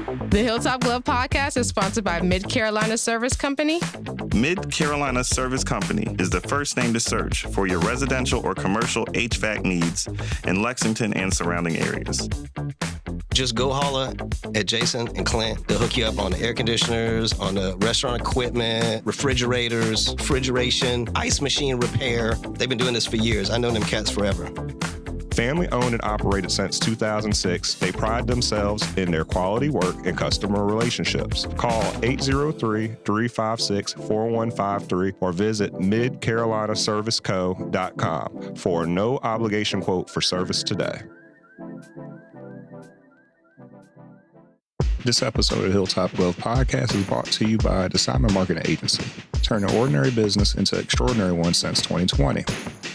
The Hilltop Glove Podcast is sponsored by Mid Carolina Service Company. Mid Carolina Service Company is the first name to search for your residential or commercial HVAC needs in Lexington and surrounding areas. Just go holler at Jason and Clint. They'll hook you up on the air conditioners, on the restaurant equipment, refrigerators, refrigeration, ice machine repair. They've been doing this for years. I know them cats forever. Family owned and operated since 2006, they pride themselves in their quality work and customer relationships. Call 803-356-4153 or visit midcarolinaserviceco.com for a no obligation quote for service today. This episode of the Hilltop Glove Podcast is brought to you by the Simon Marketing Agency, turning ordinary business into extraordinary one since 2020.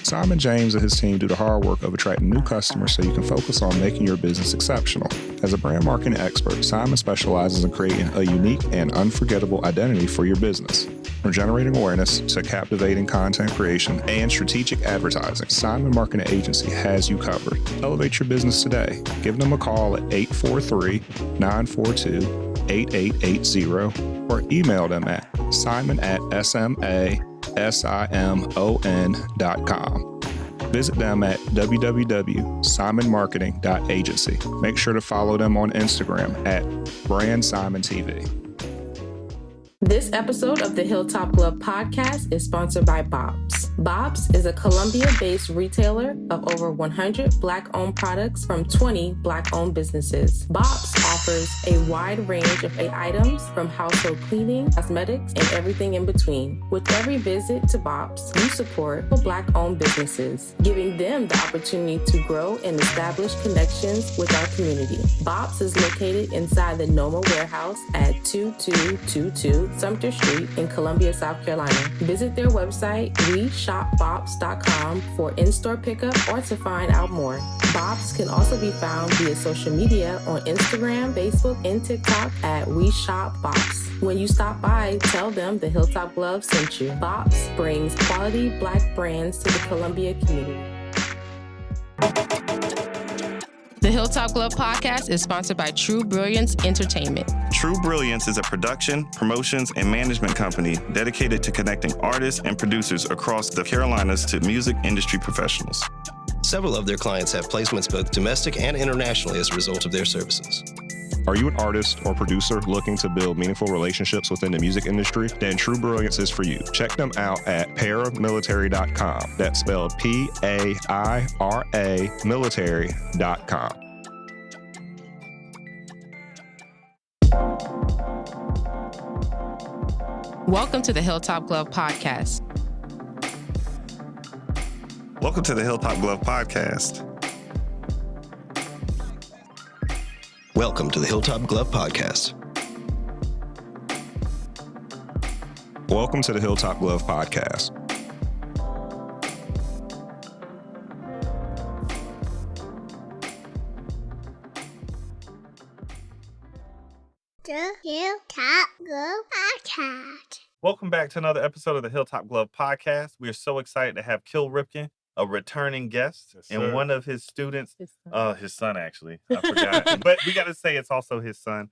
Simon James and his team do the hard work of attracting new customers so you can focus on making your business exceptional. As a brand marketing expert, Simon specializes in creating a unique and unforgettable identity for your business. From generating awareness to captivating content creation and strategic advertising, Simon Marketing Agency has you covered. Elevate your business today. Give them a call at 843-942-8880 or email them at simon@smasimon.com. Visit them at www.simonmarketing.agency. Make sure to follow them on Instagram at BrandSimonTV. This episode of the Hilltop Glove Podcast is sponsored by Bob's. Bob's is a Columbia-based retailer of over 100 Black-owned products from 20 Black-owned businesses. Bob's offers a wide range of items from household cleaning, cosmetics, and everything in between. With every visit to Bob's, you support Black-owned businesses, giving them the opportunity to grow and establish connections with our community. Bob's is located inside the Noma warehouse at 2222 Sumter Street in Columbia, South Carolina. Visit their website, shopbobs.com for in-store pickup or to find out more. Bob's can also be found via social media on Instagram, Facebook, and TikTok at We Shop Bob's. When you stop by, tell them the Hilltop Glove sent you. Bob's brings quality Black brands to the Columbia community. The Hilltop Glove Podcast is sponsored by True Brilliance Entertainment. True Brilliance is a production, promotions, and management company dedicated to connecting artists and producers across the Carolinas to music industry professionals. Several of their clients have placements both domestic and internationally as a result of their services. Are you an artist or producer looking to build meaningful relationships within the music industry? Then True Brilliance is for you. Check them out at paramilitary.com. That's spelled P-A-I-R-A military.com. Welcome to the Hilltop Glove Podcast. Welcome to the Hilltop Glove Podcast. Welcome to the Hilltop Glove Podcast. Welcome to the Hilltop Glove Podcast. The Hilltop Glove Podcast. Welcome back to another episode of the Hilltop Glove Podcast. We are so excited to have Kil Ripkin, a returning guest, and one of his students, his son actually, I forgot, but we got to say it's also his son,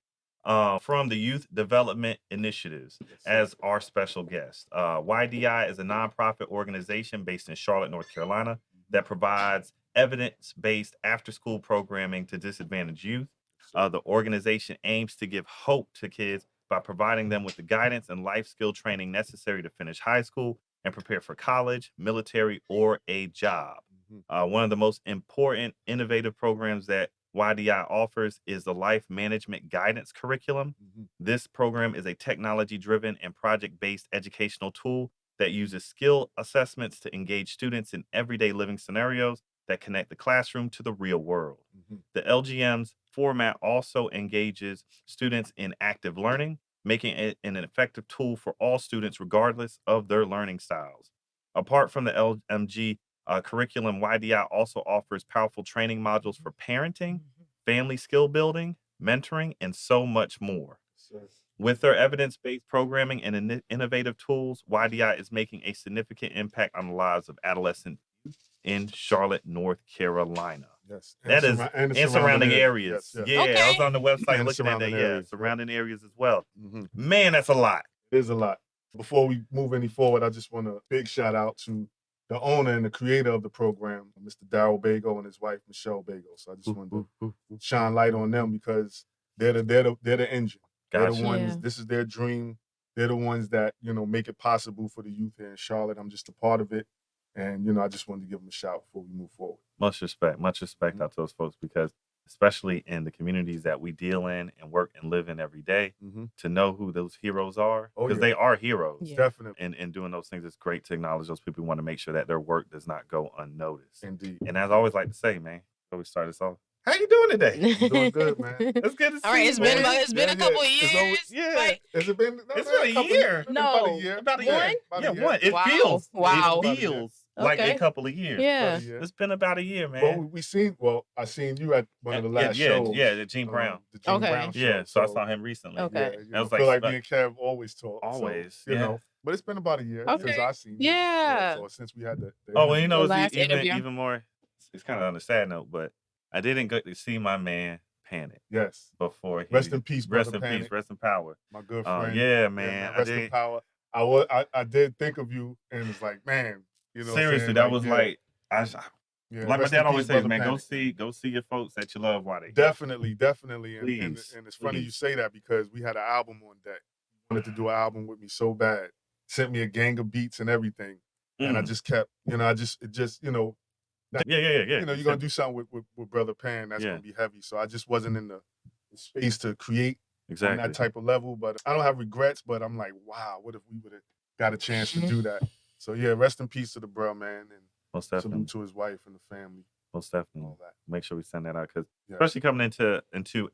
from the Youth Development Initiatives as our special guest. YDI is a nonprofit organization based in Charlotte, North Carolina that provides evidence-based after-school programming to disadvantaged youth. The organization aims to give hope to kids by providing them with the guidance and life skill training necessary to finish high school and prepare for college, military, or a job. One of the most important innovative programs that YDI offers is the Life Management Guidance Curriculum. This program is a technology-driven and project-based educational tool that uses skill assessments to engage students in everyday living scenarios that connect the classroom to the real world. The LGM's format also engages students in active learning, making it an effective tool for all students regardless of their learning styles. Apart from the LMG curriculum, YDI also offers powerful training modules for parenting, family skill building, mentoring, and so much more. With their evidence-based programming and innovative tools, YDI is making a significant impact on the lives of adolescent youth in Charlotte, North Carolina. Yes. That is and surrounding areas. Yes. Yeah, Okay. I was on the website And looking at that. surrounding Yeah, areas, surrounding areas as well. Mm-hmm. Man, that's a lot. It is a lot. Before we move any forward, I just want a big shout out to the owner and the creator of the program, Mr. Darryl Bago and his wife, Michelle Bago. So I just wanted to shine light on them because they're the engine. They're Gotcha. the ones, Yeah. this is their dream. They're the ones that, make it possible for the youth here in Charlotte. I'm just a part of it. And, I just wanted to give them a shout before we move forward. Much respect out to those folks because especially in the communities that we deal in and work and live in every day, to know who those heroes are, because they are heroes. Yeah. Definitely. And doing those things, it's great to acknowledge those people. We want to make sure that their work does not go unnoticed. Indeed. And as I always like to say, man, before we start this off, how you doing today? I'm doing good, man. It's good to see All right, you, it's man. been a couple of years. It's always- Yeah. Like, Has it been? It's been a year. About a year. About a Yeah, year. about a Yeah, year. one. It Wow. feels. Wow. It feels like Okay. a couple of years. Yeah. About a year. It's been about a year, man. Well, I seen you at one of the last shows. Yeah, the Gene Brown. The Gene Okay. Brown show. Yeah, so I saw him recently. Okay. Yeah, I was I feel like, like me and Kev always talk. Always, so, you yeah. know. But it's been about a year Okay. since I seen you. Yeah. So since we had the Oh, well, you know, The last it's interview. even more. It's kind of on a sad note, but I didn't get to see my man Panic Yes. before he. Rest in peace, Rest brother in Panic. peace. Rest in power. My good Oh friend. yeah, man. I Rest in did. power. I did think of you and it's like, man, you know. what I'm Seriously, saying? that was yeah, like yeah, like my rest in dad always peace, says, brother man, Panic. go see your folks that you love while they. Definitely. And Please, it's funny you please. say that because we had an album on deck. He wanted to do an album with me so bad. Sent me a gang of beats and everything. And I just kept, Yeah. you're gonna do something with Brother Pan that's gonna be heavy. So I just wasn't in the space to create on that type of level. But I don't have regrets, but I'm like, wow, what if we would have got a chance to do that? So yeah, rest in peace to the bro, man, and Most definitely. salute to his wife and the family. Most and definitely. all that. Make sure we send that out because Yeah. especially coming into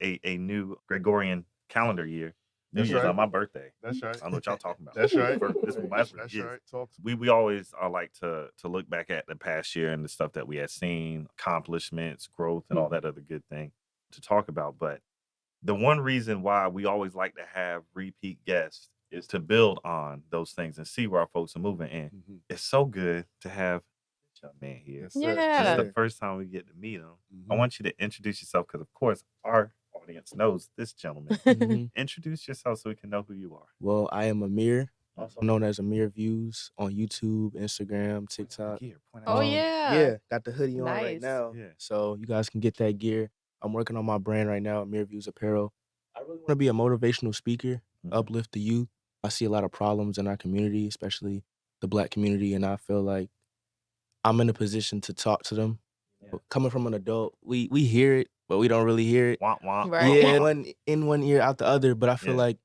a new Gregorian calendar year. New That's Year's right. on my birthday. That's right. I don't know what y'all talking about. That's right. This is my That's years. right. Talk to me. We always like to look back at the past year and the stuff that we had seen, accomplishments, growth, and all that other good thing to talk about. But the one reason why we always like to have repeat guests is to build on those things and see where our folks are moving in. Mhm. It's so good to have this young man here. Yes, sir. Yeah. This is the first time we get to meet him. I Mhm. want you to introduce yourself because, of course, our audience knows this gentleman. Mhm. Introduce yourself so we can know who you are. Well, I am Amir, also Awesome. known as Amir Views on YouTube, Instagram, TikTok. Gear, point Oh, out. yeah. Yeah, got the hoodie on right Nice. now. Yeah. So you guys can get that gear. I'm working on my brand right now, Amir Views Apparel. I really want to be a motivational speaker, Mhm. uplift the youth. I see a lot of problems in our community, especially the Black community, and I feel like I'm in a position to talk to them. Yeah. Coming from an adult, we hear it, but we don't really hear it. Womp womp. Right. Yeah, one in one ear, out the other. But I feel Yeah. like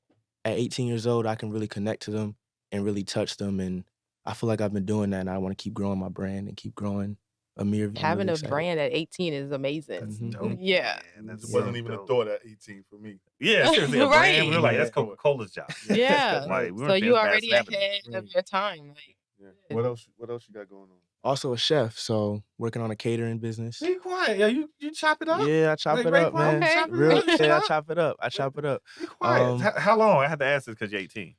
at 18 years old, I can really connect to them and really touch them. And I feel like I've been doing that, and I want to keep growing my brand and keep growing Amir. I'm Having really a excited. brand at 18 is amazing. That's Mhm. dope. Yeah. Man. That's It wasn't so even a dope. thought at 18 for me. Yeah, seriously, a Right. brand. We were like, that's Yeah. Coca-Cola's job. Yeah. Like, we So weren't you there already fast happening. ahead of your time. Like, Yeah. What else you got going on? Also a chef, so working on a catering business. Be quiet. Yeah, you chop it up. Yeah, I chop Like it Ray up, Kwan, man. chop it Real, up, chop it yeah, I up. chop it up. I chop it up. Be quiet. Um, How long? I had to ask this because you're 18.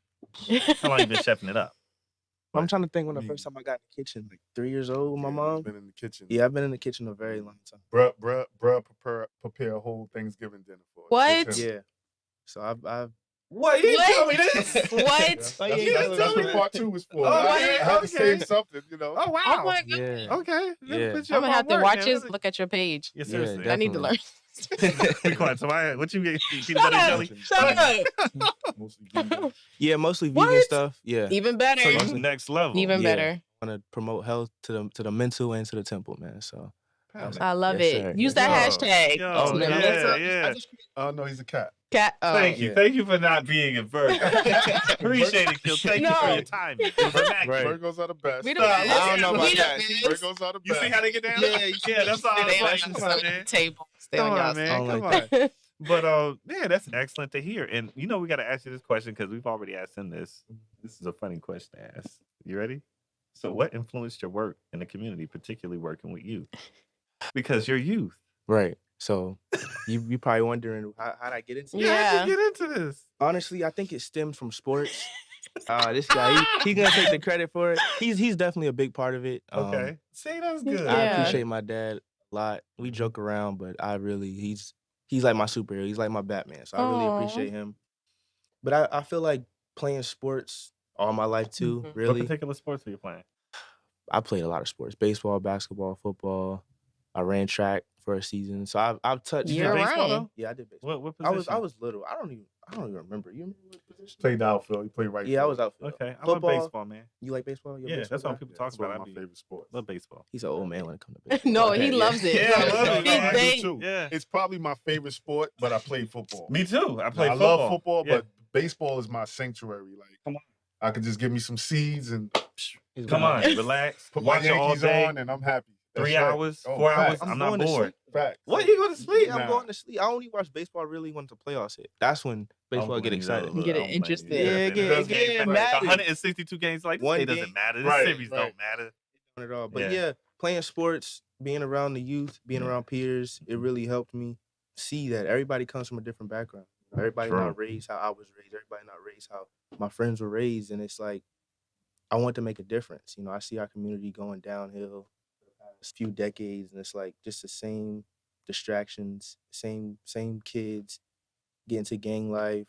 How long you been chefing it up? I'm trying to think when the Me. first time I got in the kitchen, like 3 years old with my Yeah, mom. he's been in the kitchen. Yeah, I've been in the kitchen a very long time. Bruh, prepare a whole Thanksgiving dinner for us. What? It's him. Yeah. So I've What? You What? tell me this? What? That's, Oh, yeah, that's, you that's, gotta that's tell what me part 2 was for. Oh, I had okay. to say something, you know. Oh, wow. Oh my god. yeah. Okay. Yeah. Put you I'm up gonna have on to work, watch man. this. Look at your page. Yeah, Yeah, seriously. I need to learn. Be quiet. So what you get? Peanut Shut butter up. jelly? Shut up. Mostly vegan. Yeah, mostly vegan What? stuff. Yeah. Even better. So that's next level. Even Yeah. better. I want to promote health to the mental and to the temple, man. So I love Yes, it. sir. Use Yes, that sir. hashtag. Yo, Oh, To the yeah, mental- yeah. Oh, no, he's a cat. Cat. Oh. Thank you. Yeah. Thank you for not being a virgin. Appreciate it, Kil. Thank you for No. your time. Vernacular. Virgos are the best. We the Stop. best. I don't know about We the that. best. Virgos are the You best. see how they get down? Yeah, that's all. They I'm like like, to come on, sit at man. the table. Stay Come on on, y'all's man. I don't Come like on. But yeah, that's excellent to hear. And we got to ask you this question because we've already asked him this. This is a funny question to ask. You ready? So, what influenced your work in the community, particularly working with youth? Because you're youth. right. So you probably wondering how'd I get into it? Yeah. How'd you get into this? Honestly, I think it stemmed from sports. This guy, he gonna take the credit for it. He's definitely a big part of it. Okay. See, that's good. I Yeah. appreciate my dad a lot. We joke around, but he's like my superhero. He's like my Batman. So I really appreciate him. But I feel like playing sports all my life too, What really. particular sports are you playing? I played a lot of sports: baseball, basketball, football. I ran track for a season, so I've touched. You did baseball though? Yeah, I did baseball. What I position? was little. I don't even remember. You remember what position? Played outfield. You played right Yeah, I field. was outfield. Okay, I love Football. baseball, man. You like baseball? Yeah, that's what people talk That's one about. of my favorite sports. Love baseball. He's an old man when it comes to baseball. No, Okay, he loves it. Yeah, I love it. He's I big. do too. Yeah. It's probably my favorite sport, but I played football. Me too. I play I football. love football, Yeah. but baseball is my sanctuary. Like, Come on. I could just give me some seeds and Come on, relax. put my Watch it all Yankees day. on, and I'm happy. That's 3 right. hours, Oh, 4 hours. facts. I'm not going to bored. sleep. Facts. What? You go to sleep? I'm Nah. going to sleep. I only watch baseball really when the playoffs hit. That's when baseball get excited. Get it interested. Yeah, get mad. 162 games, like, this One day doesn't game. matter. This Right, series right. don't matter. At all. But Yeah. yeah, playing sports, being around the youth, being around peers, it really helped me see that everybody comes from a different background. Everybody's True. not raised how I was raised. Everybody not raised how my friends were raised. And it's like, I want to make a difference. You know, I see our community going downhill the past few decades, and it's like just the same distractions, same kids getting to gang life,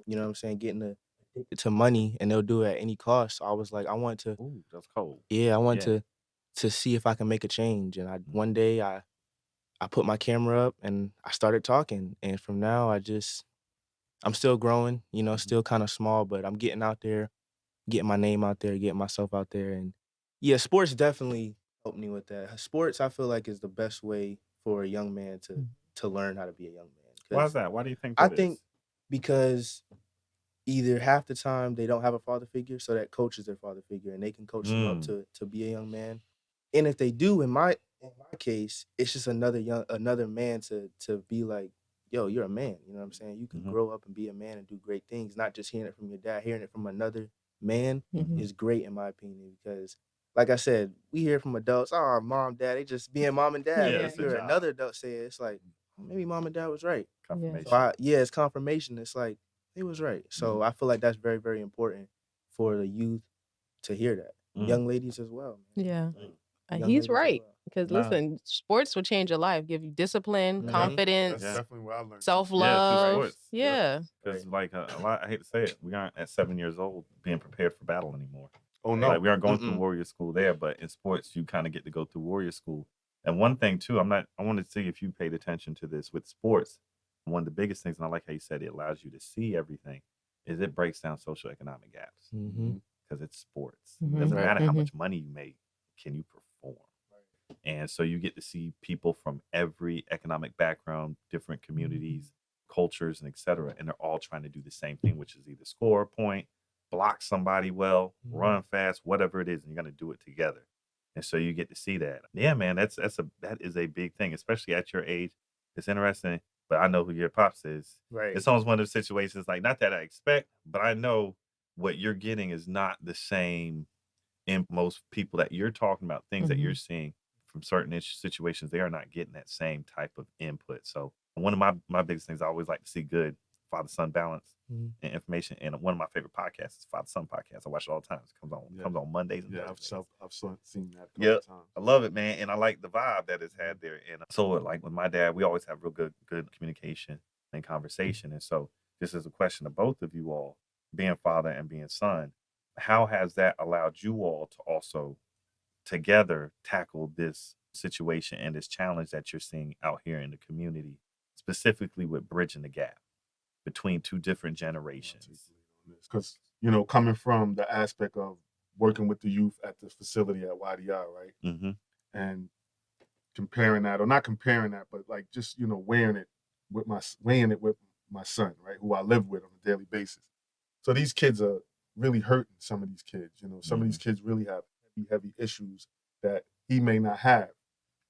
you know what I'm saying, getting addicted to money, and they'll do it at any cost. So I was like, I want to, Ooh, that's cold. I want Yeah. to see if I can make a change. And one day I put my camera up and I started talking. And from now I'm still growing, you know, still kind of small, but I'm getting out there, getting my name out there, getting myself out there. And yeah, sports definitely helped me with that. Sports, I feel like, is the best way for a young man to learn how to be a young man. Why is that? Why do you think I that think is? because either half the time they don't have a father figure, so that coach is their father figure, and they can coach them up to be a young man. And if they do, in my case, it's just another man to be like, yo, you're a man. You know what I'm saying? You can grow up and be a man and do great things, not just hearing it from your dad. Hearing it from another man is great, in my opinion, because, like I said, we hear from adults, oh, mom, dad, they just being mom and dad. Yeah, But it's if a you're job. another adult, say it, it's like, maybe mom and dad was right. Confirmation. So it's confirmation. It's like, he was right. So I feel like that's very, very important for the youth to hear that. Young ladies as well. Man. Yeah. Young He's ladies as right. well. Because Nah. listen, sports will change your life, give you discipline, Mhm. confidence, That's definitely what I learned. self-love. sports. Yeah. Because, like, a lot, I hate to say it, we aren't at 7 years old being prepared for battle anymore. Oh, no. Like, we aren't going through warrior school there, but in sports, you kind of get to go through warrior school. And one thing, too, I want to see if you paid attention to this with sports. One of the biggest things, and I like how you said it allows you to see everything, is it breaks down social economic gaps. Because it's sports. It doesn't matter how much money you make, can you perform? And so you get to see people from every economic background, different communities, cultures, and et cetera. And they're all trying to do the same thing, which is either score a point, block somebody well, run fast, whatever it is, and you're going to do it together. And so you get to see that. Yeah, man, that is a big thing, especially at your age. It's interesting, but I know who your pops is. Right. It's almost one of those situations, like, not that I expect, but I know what you're getting is not the same in most people that you're talking about, things that you're seeing from certain situations. They are not getting that same type of input. So one of my biggest things, I always like to see good father-son balance and information. And one of my favorite podcasts is Father-Son Podcast. I watch it all the time. It comes on Mondays and Thursdays. I've seen that a couple times. I love it, man. And I like the vibe that it's had there. And so, like, with my dad, we always have real good communication and conversation. And so this is a question to both of you all, being father and being son. How has that allowed you all to also together tackle this situation and this challenge that you're seeing out here in the community, specifically with bridging the gap between two different generations? Because, you know, coming from the aspect of working with the youth at the facility at YDR, right? And comparing that, or not comparing that, but like just, you know, weighing it with my son, right? Who I live with on a daily basis. So these kids are really hurting, some of these kids, you know, some of these kids really have heavy issues that he may not have.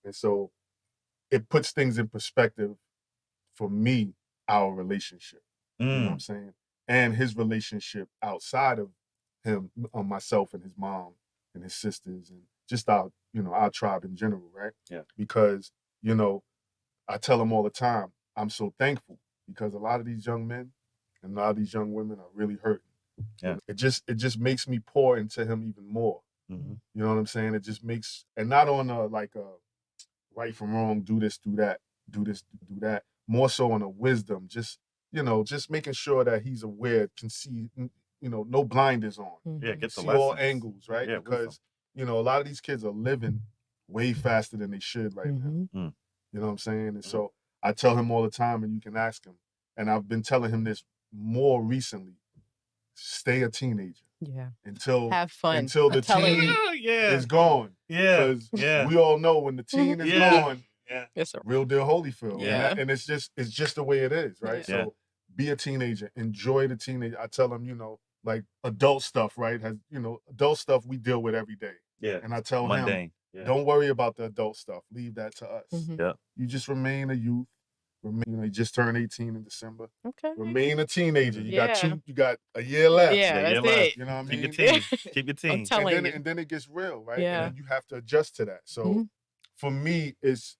And so it puts things in perspective for me, our relationship, you know what I'm saying? And his relationship outside of him, myself and his mom and his sisters and just our tribe in general, right? Yeah. Because, you know, I tell him all the time, I'm so thankful because a lot of these young men and a lot of these young women are really hurting. Yeah. It just makes me pour into him even more. You know what I'm saying? It just makes, and not on a right from wrong, do this, do that, do this, do that. More so on a wisdom, just making sure that he's aware, can see, no blinders on. Yeah, get the See lessons. all angles, right? Yeah, because a lot of these kids are living way faster than they should right now. Mm. You know what I'm saying? And so I tell him all the time, and you can ask him, and I've been telling him this more recently: stay a teenager. Yeah. Until Have fun. until the I'm telling teen you. is gone. Yeah. Because we all know when the teen is gone, Yes, sir. real deal Holyfield. Yeah. And it's just the way it is, right? Yeah. So be a teenager. Enjoy the teenage. I tell them, like adult stuff, right? Adult stuff we deal with every day. Yeah. And I tell Mundane. him, don't worry about the adult stuff. Leave that to us. Yeah. You just remain a youth. You just turned 18 in December. Okay. Remain a teenager. You Yeah. got a year left. Yeah, that's it. You know what I mean? Keep your team. Keep your team. I'm telling you. And then it gets real, right? Yeah. And then you have to adjust to that. So for me, it's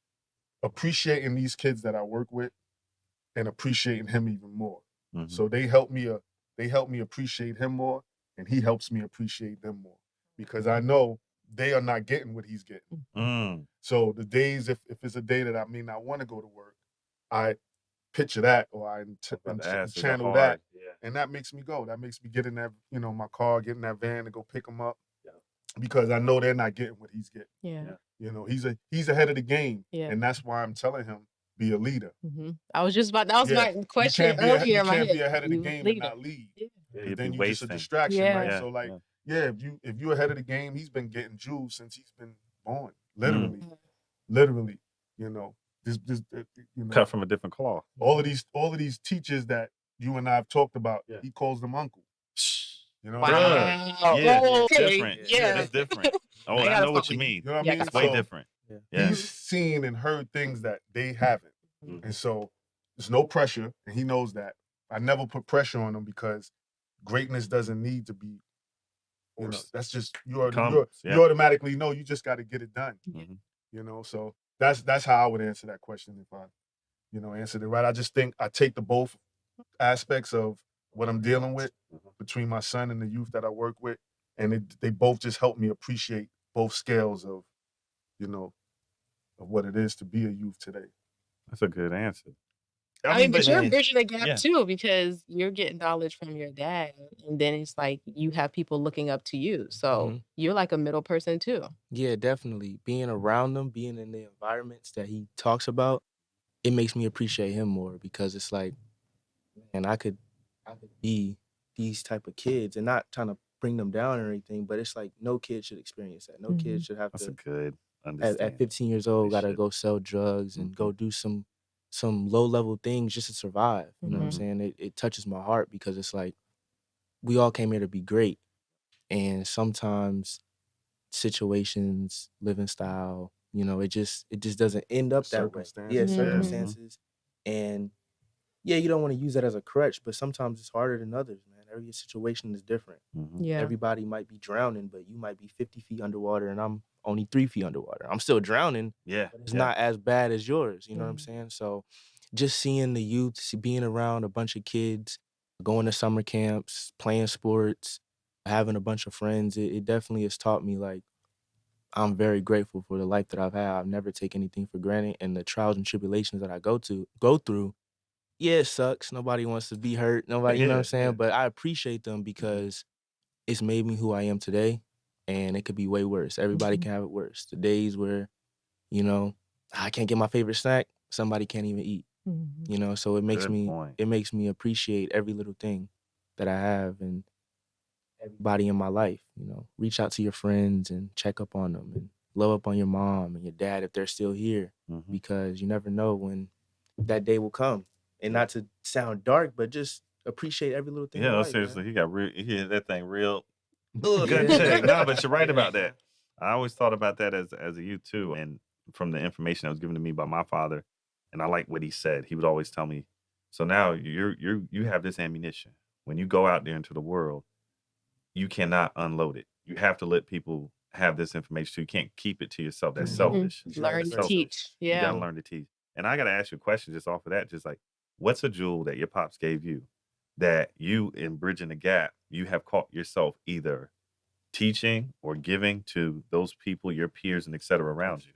appreciating these kids that I work with and appreciating him even more. Mhm. So they help me appreciate him more, and he helps me appreciate them more. Because I know they are not getting what he's getting. Mm. So the days, if it's a day that I may not want to go to work, I picture that, or I channel that, and that makes me go. That makes me get in that, my car, get in that van and go pick them up, because I know they're not getting what he's getting. Yeah. He's ahead of the game, Yeah. and that's why I'm telling him, be a leader. I was just about, that was my question You earlier in my can't head. be ahead of the You game leader. and not lead. Yeah. You'd Then be you're just a wasting. distraction, Yeah. right? Yeah. So like, if you're ahead of the game, he's been getting jewels since he's been born, literally, This Cut from a different cloth. all of these teachers that you and I have talked about, he calls them uncle. You know what I mean? Wow. Yeah, Oh, it's okay. different. Yeah. It's different. Oh, I I gotta know what follow you you. mean. You know what Yeah, I mean? It's way So different. Yeah. he's seen and heard things that they haven't. And so there's no pressure, and he knows that. I never put pressure on him, because greatness doesn't need to be, that's just, you automatically know you just got to get it done. Mhm. So that's how I would answer that question if I, answered it right. I just think I take the both aspects of what I'm dealing with between my son and the youth that I work with, and they both just help me appreciate both scales of, of what it is to be a youth today. That's a good answer. I mean, but you're bridging the gap Yeah. too, because you're getting knowledge from your dad, and then it's like you have people looking up to you. So you're like a middle person too. Yeah, definitely. Being around them, being in the environments that he talks about, it makes me appreciate him more, because it's like, man, I could be these type of kids, and not trying to bring them down or anything, but it's like no kid should experience that. No kid should have That's a to, good at understanding. 15 years old, They gotta should. go sell drugs and go do some low level things just to survive. You know what I'm saying? It touches my heart, because it's like, we all came here to be great. And sometimes situations, living style, it just doesn't end up that way. Yeah, circumstances. And yeah, you don't want to use that as a crutch, but sometimes it's harder than others, man. Every situation is different. Yeah. Everybody might be drowning, but you might be 50 feet underwater, and I'm only 3 feet underwater. I'm still drowning. Yeah. But it's not as bad as yours. You know what I'm saying? So just seeing the youth, being around a bunch of kids, going to summer camps, playing sports, having a bunch of friends, it definitely has taught me, like, I'm very grateful for the life that I've had. I've never taken anything for granted, and the trials and tribulations that I go through. Yeah, it sucks. Nobody wants to be hurt. Nobody, you know what I'm saying? But I appreciate them, because it's made me who I am today, and it could be way worse. Everybody can have it worse. The days where, I can't get my favorite snack, somebody can't even eat. So it makes me appreciate every little thing that I have and everybody in my life. Reach out to your friends and check up on them, and blow up on your mom and your dad if they're still here, because you never know when that day will come. And not to sound dark, but just appreciate every little thing. Yeah, in no, life, seriously, man. he hit that thing real. Good check. No, but you're right about that. I always thought about that as a youth too, and from the information that was given to me by my father, and I like what he said. He would always tell me, "So now you have this ammunition. When you go out there into the world, you cannot unload it. You have to let people have this information. So you can't keep it to yourself. That's selfish. Learn That's to selfish. teach. You Yeah. gotta learn to teach." And I gotta ask you a question just off of that, just like, what's a jewel that your pops gave you that you, in bridging the gap, you have caught yourself either teaching or giving to those people, your peers and et cetera around you?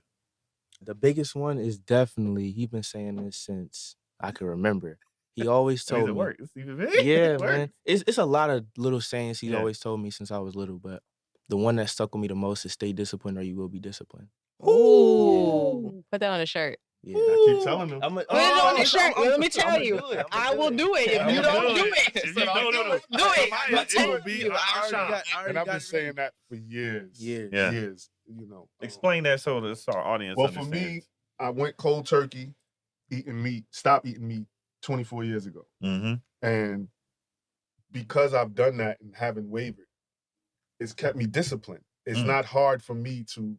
The biggest one is definitely, he been saying this since I can remember. He always He's told at me. work. It's even big. Yeah, Work. man. It's a lot of little sayings he's Yeah. always told me since I was little, but the one that stuck with me the most is stay disciplined or you will be disciplined. Ooh. Put that on a shirt. Yeah. I keep telling them. Put it on a shirt. Let me tell you. I will do it if you don't do it. If you don't do it. Maya, I'm telling it would be you. our shop. And I've been saying that for years. Yeah. Years. You know. Explain that so our audience Well, understands. for me, I went cold turkey, stopped eating meat 24 years ago. Mm-hmm. And because I've done that and haven't wavered, it's kept me disciplined. It's not hard for me to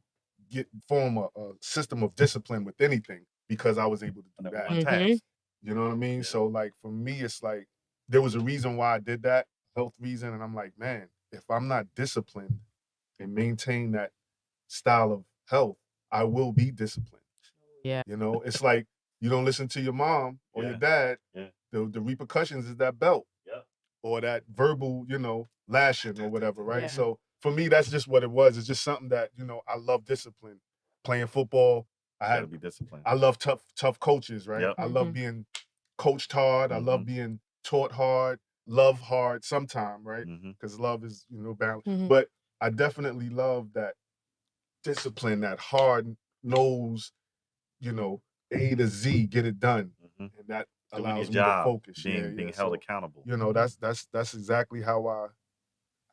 form a system of discipline with anything because I was able to do that. Task. You know what I mean? Yeah. So like for me, it's like there was a reason why I did that, health reason, and I'm like, man, if I'm not disciplined and maintain that style of health, I will be disciplined. Yeah. You know, it's like you don't listen to your mom or your dad. Yeah. The repercussions is that belt. Yeah. Or that verbal, lashing or whatever, right? Yeah. So for me, that's just what it was. It's just something that, I love discipline. Playing football, Gotta be disciplined. I love tough coaches, right? Yep. I love being coached hard. I love being taught hard, love hard sometime, right? Because love is, balance. But I definitely love that discipline, that hard nose, A to Z, get it done. And that allows me to focus. Being held accountable. That's exactly how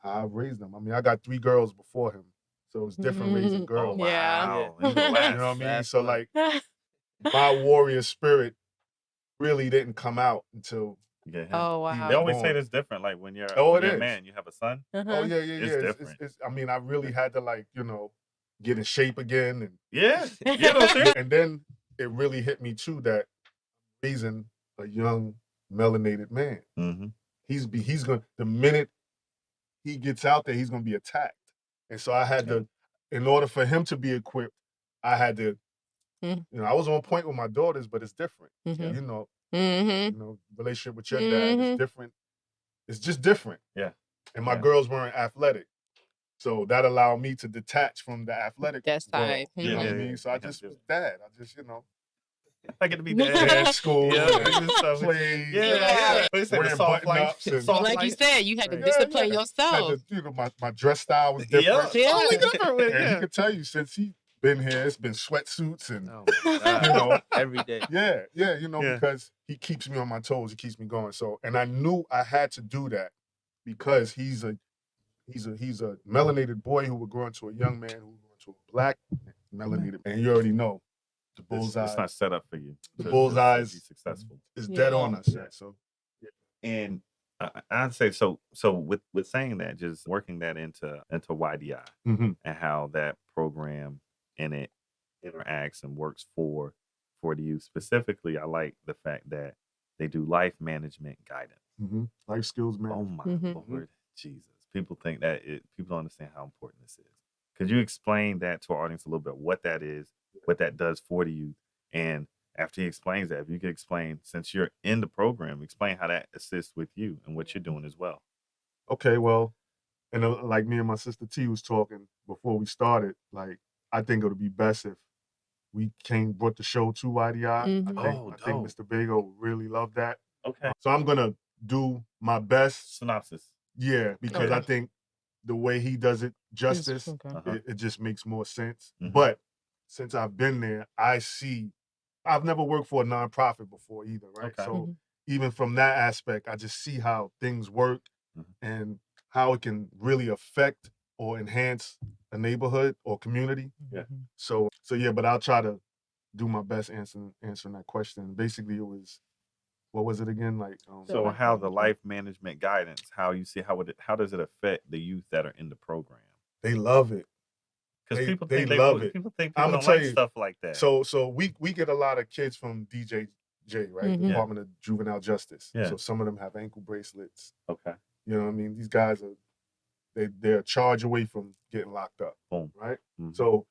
I raised them. I mean, I got 3 girls before him, so it's different raising girls. Oh, wow. Yeah. You know You know what I mean? So like, my warrior spirit really didn't come out until. Oh, wow. They always say it's different. Like when you're a man, you have a son. Oh yeah. It's different. It's, I mean, I really had to get in shape again, and Yeah. and then it really hit me too that raising a young melanated man. He's gonna, the minute he gets out there, he's gonna be attacked. And so I had to, in order for him to be equipped, I had to, I was on point with my daughters, but it's different. Relationship with your dad is different. It's just different. Yeah. And my girls weren't athletic. So that allowed me to detach from the athletic. That side. You know what I mean? So I just was dad. I get to be dad. School. Play. Yeah. Wearing button-ups. Like you said, you had to discipline yourself. My dress style was different. Yeah. Totally different. And he could tell you since he been here, it's been sweatsuits and every day. Yeah, because he keeps me on my toes, he keeps me going. So, and I knew I had to do that because he's a melanated boy who would grow into a young man who would grow into a black melanated, and you already know the bullseye. It's not set up for you. The bullseye is successful. Is dead on us. Yeah. So, and I'd say so with saying that, just working that into YDI and how that program and it interacts and works for the youth. Specifically, I like the fact that they do life management guidance. Life skills management. Oh my Lord Jesus. People think people don't understand how important this is. Could you explain that to our audience a little bit, what that is, what that does for the youth? And after he explains that, if you could explain, since you're in the program, explain how that assists with you and what you're doing as well. Okay, well, and like me and my sister T was talking before we started, like, I think it would be best if we brought the show to YDI. I think Mr. Bago would really love that. Okay. So I'm going to do my best. Synopsis. Yeah, because I think the way he does it justice, it just makes more sense. But since I've been there, I've never worked for a nonprofit before either, right? Okay. So even from that aspect, I just see how things work and how it can really affect or enhance a neighborhood or community. Yeah. So yeah, but I'll try to do my best answering that question. Basically, it was, what was it again? Like, so how the life management guidance, how you see how does it affect the youth that are in the program? They love it. Because people they think love it. People think people don't like stuff like that. So we get a lot of kids from DJJ, right? Department of Juvenile Justice. Yeah. So some of them have ankle bracelets. Okay. You know what I mean? These guys they're a charge away from getting locked up. Boom. Right? So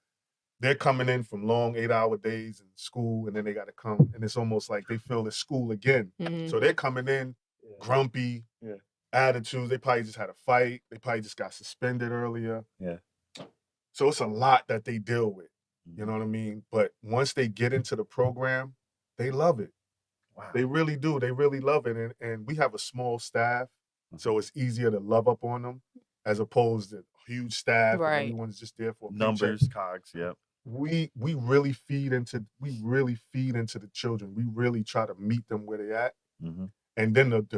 they're coming in from long 8-hour days in school, and then they got to come, and it's almost like they feel it's school again. So they're coming in grumpy, attitudes. They probably just had a fight. They probably just got suspended earlier. Yeah. So it's a lot that they deal with. You know what I mean? But once they get into the program, they love it. Wow. They really do. They really love it. And we have a small staff, so it's easier to love up on them as opposed to huge staff and everyone's just there for a numbers, paycheck. cogs. Yep. We really feed into the children. We really try to meet them where they at. Mm-hmm. And then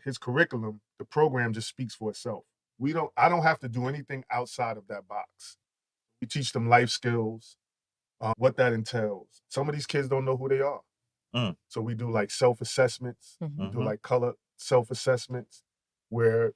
his curriculum, the program just speaks for itself. I don't have to do anything outside of that box. We teach them life skills, what that entails. Some of these kids don't know who they are. So we do like self-assessments. We do like color self-assessments where,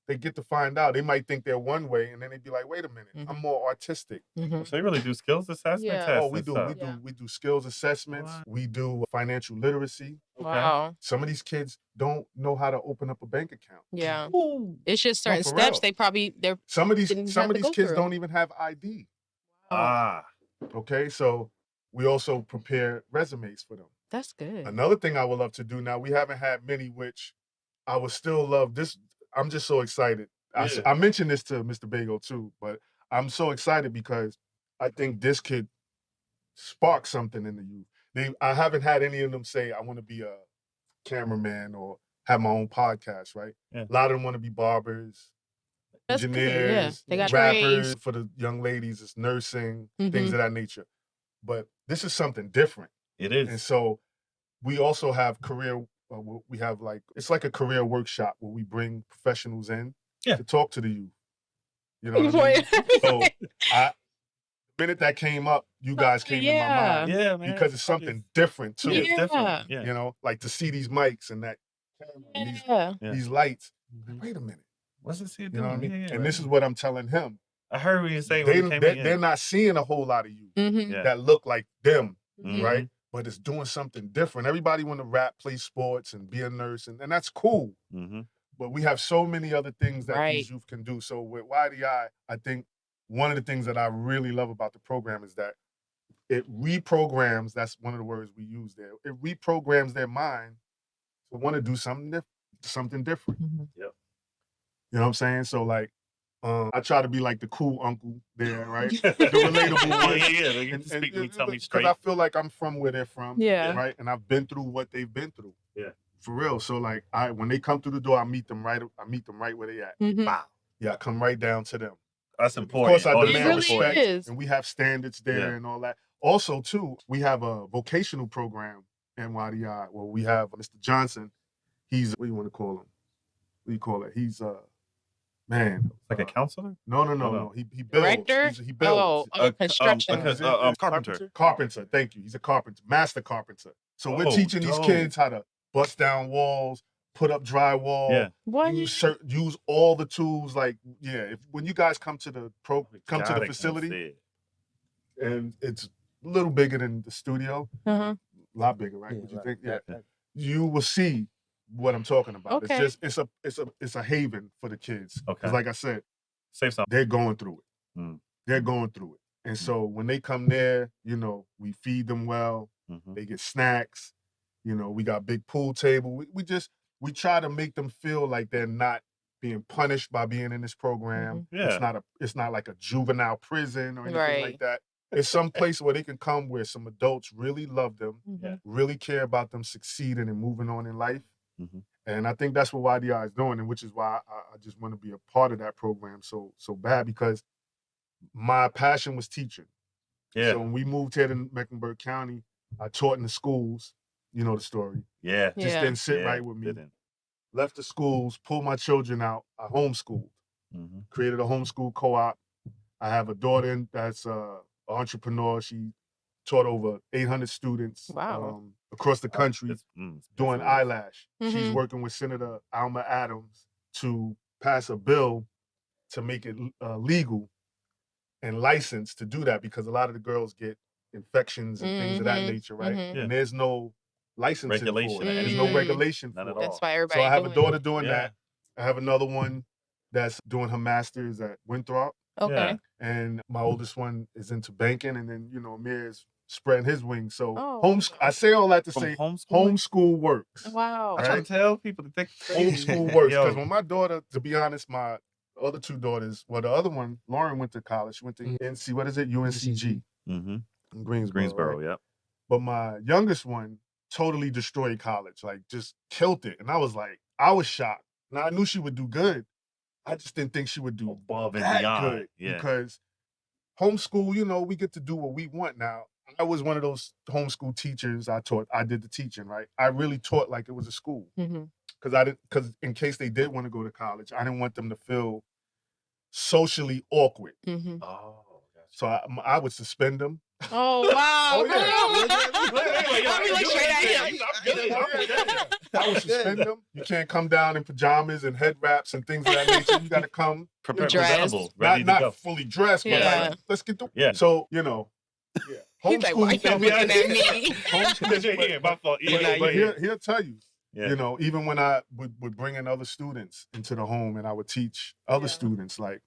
they get to find out. They might think they're one way and then they'd be like, wait a minute, I'm more artistic. So you really do skills assessment tests? Oh, we do skills assessments. What? We do financial literacy. Wow. Some of these kids don't know how to open up a bank account. Yeah. Ooh. It's just certain for steps real. they're Some of these didn't have to go kids through. don't even have ID. Ah. Okay, so we also prepare resumes for them. That's good. Another thing I would love to do now, we haven't had many, which I would still love this. I'm just so excited. Yeah. I mentioned this to Mr. Bago too, but I'm so excited because I think this could spark something in the youth. I haven't had any of them say, I want to be a cameraman or have my own podcast, right? Yeah. A lot of them want to be barbers, That's good, engineers, They got rappers. trades. For the young ladies, it's nursing, things of that nature. But this is something different. It is. And so we also have it's like a career workshop where we bring professionals in to talk to the youth. You know what I mean? So the minute that came up, you guys came in my mind. Yeah, man. Because it's something different too. It's different. Yeah. You know, like to see these mics and that camera and these lights. Like, wait a minute. What's this here You doing? know what I mean? Yeah, and this is what I'm telling him. I heard what you say They're not seeing a whole lot of you that look like them, right? But it's doing something different. Everybody want to rap, play sports, and be a nurse, and that's cool. But we have so many other things that these youth can do. So with YDI, I think one of the things that I really love about the program is that it reprograms, that's one of the words we use there, it reprograms their mind to want to do something different. Yep. You know what I'm saying? So like, I try to be like the cool uncle there, right? The relatable one. Yeah. You can speak to me, tell me straight. Because I feel like I'm from where they're from, right? And I've been through what they've been through. Yeah. For real. So like, when they come through the door, I meet them right where they at. Wow. Yeah, I come right down to them. That's important. Of course, I demand respect, is. and we have standards there and all that. Also, too, we have a vocational program in YDI where we have Mr. Johnson. He's, what do you want to call him? What do you call it? He's man. Like a counselor? No. He builds. Director? He builds. Construction. Carpenter. Thank you. He's a carpenter, master carpenter. So we're teaching these kids how to bust down walls, put up drywall, use all the tools. Like, when you guys come to the facility, and it's a little bigger than the studio, a lot bigger, right? Would you think? Yeah. You will see what I'm talking about. Okay. It's a haven for the kids. Okay. Because like I said, say something. They're going through it. They're going through it. And so when they come there, we feed them well. They get snacks. We got big pool table. We try to make them feel like they're not being punished by being in this program. Yeah. It's not like a juvenile prison or anything like that. It's some place where they can come where some adults really love them, really care about them succeeding and moving on in life. And I think that's what YDI is doing, and which is why I just want to be a part of that program so bad, because my passion was teaching. Yeah. So when we moved here to Mecklenburg County, I taught in the schools. You know the story. Yeah. Just didn't sit right with me. Left the schools, pulled my children out. I homeschooled. Created a homeschool co-op. I have a daughter that's an entrepreneur. She taught over 800 students across the country doing eyelash. She's working with Senator Alma Adams to pass a bill to make it legal and licensed to do that, because a lot of the girls get infections and things of that nature, right? And there's no licensing regulation. For it. There's no regulation for it. That's why everybody. So I have a daughter doing that. I have another one that's doing her master's at Winthrop. Okay. And my oldest one is into banking, and then Amir is spreading his wings. So I say all that to say homeschool works. Wow. I try to tell people that they homeschool works, because when my daughter, to be honest, my other two daughters, the other one, Lauren, went to college. She went to UNCG. Mm-hmm. in Greensboro. Greensboro, right? yep. But my youngest one totally destroyed college, like just killed it. And I was shocked. Now I knew she would do good. I just didn't think she would do Above and that beyond. good Yeah. because homeschool, we get to do what we want now. I was one of those homeschool teachers. I did the teaching, right? I really taught like it was a school because in case they did want to go to college, I didn't want them to feel socially awkward. Mm-hmm. Oh, gotcha. So I would suspend them. Oh, wow. Oh, yeah. I would suspend them. You can't come down in pajamas and head wraps and things of that nature. You got to come presentable, ready to not go. fully dressed, but Yeah. like, let's get the. Yeah. So He's like, why y'all looking at me? Yeah, my fault. But he'll tell you. Yeah. Even when I would bring in other students into the home and I would teach other students, like,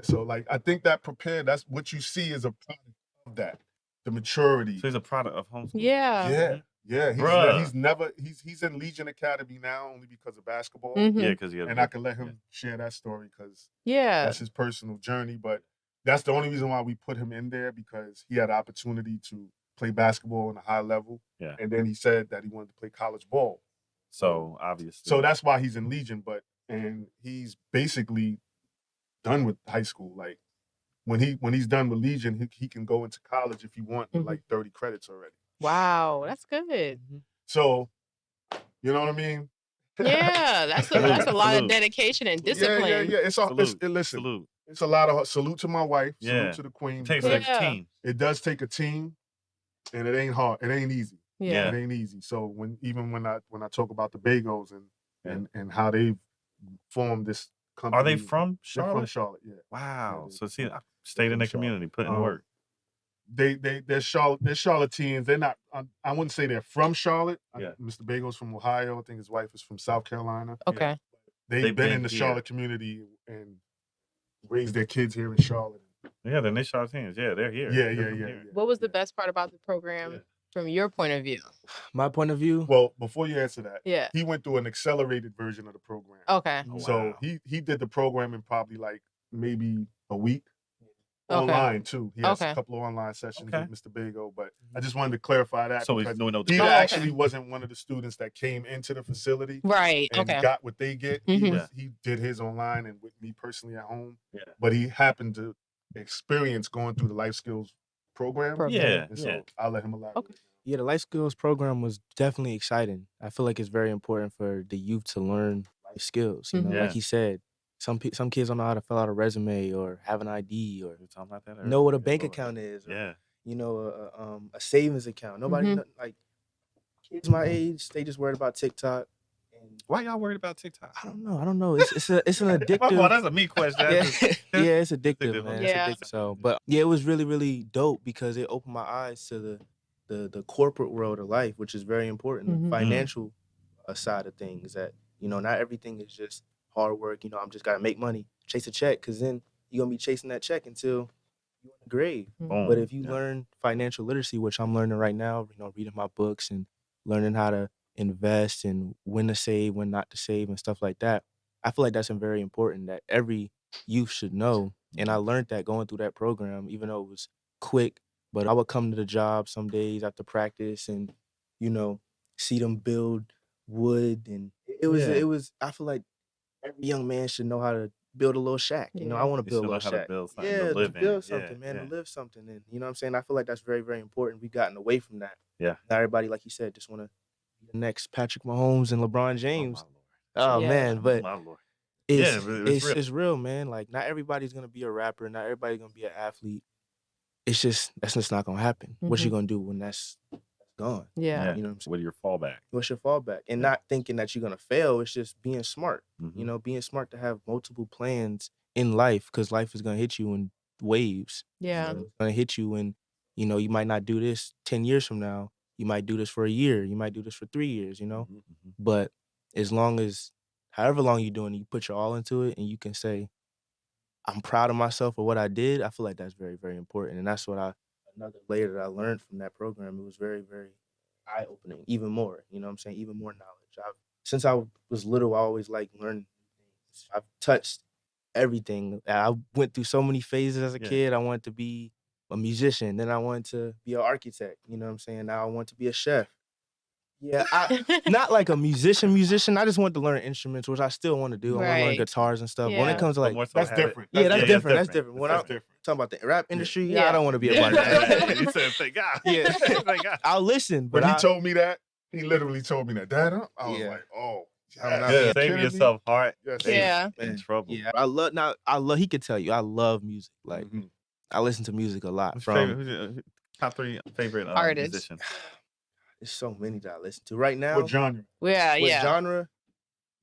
so like I think that that's what you see as a product of that, the maturity. So he's a product of homeschool. Yeah. He's in Legion Academy now only because of basketball. Mm-hmm. Yeah, because I can let him share that story because Yeah. that's his personal journey. But that's the only reason why we put him in there, because he had the opportunity to play basketball on a high level. Yeah. And then he said that he wanted to play college ball. So obviously. So that's why he's in Legion, and he's basically done with high school. Like when he's done with Legion, he can go into college if he wants with like 30 credits already. Wow, that's good. So, you know what I mean? Yeah, that's a lot of dedication and discipline. Yeah. Salute. It's a lot of salute to my wife. Yeah. Salute to the queen. It takes like a team. It does take a team, and it ain't hard. It ain't easy. Yeah. It ain't easy. So when I talk about the Bagels and how they've formed this company. Are they from Charlotte? They're from Charlotte, yeah. Wow. Yeah, So see, I stayed in the community, put in work. They're Charlotteans. They're not. I wouldn't say they're from Charlotte. Yeah. Mr. Bagel's from Ohio. I think his wife is from South Carolina. Okay. They've been in the Charlotte community and raised their kids here in Charlotte. Yeah, they're Charlotteans. Yeah, they're here. Yeah. What was the best part about the program from your point of view? My point of view? Well, before you answer that, he went through an accelerated version of the program. Okay. Oh, So wow. he did the program in probably like maybe a week. Online too. He has a couple of online sessions with Mr. Bagel, but I just wanted to clarify that. So he actually wasn't one of the students that came into the facility, right? And got what they get. He did his online and with me personally at home. Yeah. But he happened to experience going through the life skills program. Yeah. And so I'll let him elaborate. Okay. Yeah, the life skills program was definitely exciting. I feel like it's very important for the youth to learn life skills. You know, like he said. Some kids don't know how to fill out a resume or have an ID or know what a bank account is. Or, you know, a savings account. Nobody like kids my age. They just worried about TikTok. And why y'all worried about TikTok? I don't know. It's an addictive. Well, that's a me question. Yeah, it's addictive, man. Yeah. It's addictive. So, but yeah, it was really, really dope because it opened my eyes to the corporate world of life, which is very important. The financial side of things. That not everything is just hard work, I'm just gotta make money, chase a check, because then you're gonna be chasing that check until you're in the grave. But if you learn financial literacy, which I'm learning right now, reading my books and learning how to invest and when to save, when not to save, and stuff like that, I feel like that's very important that every youth should know. And I learned that going through that program, even though it was quick, but I would come to the job some days after practice and, see them build wood, and it was. I feel like every young man should know how to build a little shack. I want to build a little shack. To build something, man, to live something. And you know what I'm saying? I feel like that's very, very important. We've gotten away from that. Yeah. Now everybody, like you said, just want to be the next Patrick Mahomes and LeBron James. Oh man, but it's real, man. Like not everybody's gonna be a rapper, not everybody's gonna be an athlete. It's just that's just not gonna happen. What you gonna do when that's gone? Yeah. You know what I'm saying? What your fallback? What's your fallback? And not thinking that you're gonna fail. It's just being smart. Being smart to have multiple plans in life, because life is gonna hit you in waves. Yeah. It's gonna hit you and you might not do this 10 years from now. You might do this for a year. You might do this for 3 years, But as long as however long you're doing it, you put your all into it and you can say, I'm proud of myself for what I did. I feel like that's very, very important. And that's another layer that I learned from that program. It was very, very eye-opening, even more, you know what I'm saying? Even more knowledge. Since I was little, I always liked learning things. I've touched everything. I went through so many phases as a kid. I wanted to be a musician. Then I wanted to be an architect. You know what I'm saying? Now I want to be a chef. Yeah, not like a musician. I just want to learn instruments, which I still want to do. I want to learn Right. guitars and stuff. When it Yeah. comes to But like, more so That's have it- different. yeah, that's yeah, different. that's That's different. When That's I'm different. talking about the rap industry, Yeah. I don't want to be a Yeah, part of that. you said thank God. Yeah. Thank God. I'll listen, but When he I, told me that, he literally told me that. Dad, I was Yeah. like, oh, I'm yes. not Yeah, being saving kidding me? yourself heart. Yes, Yeah. In man, trouble. yeah, I love. He could tell you, I love music. Like Mhm. I listen to music a lot. Who's From who's your top 3 favorite Artists. musicians? there's so many that I listen to right now. What genre? Yeah. What Yeah. genre?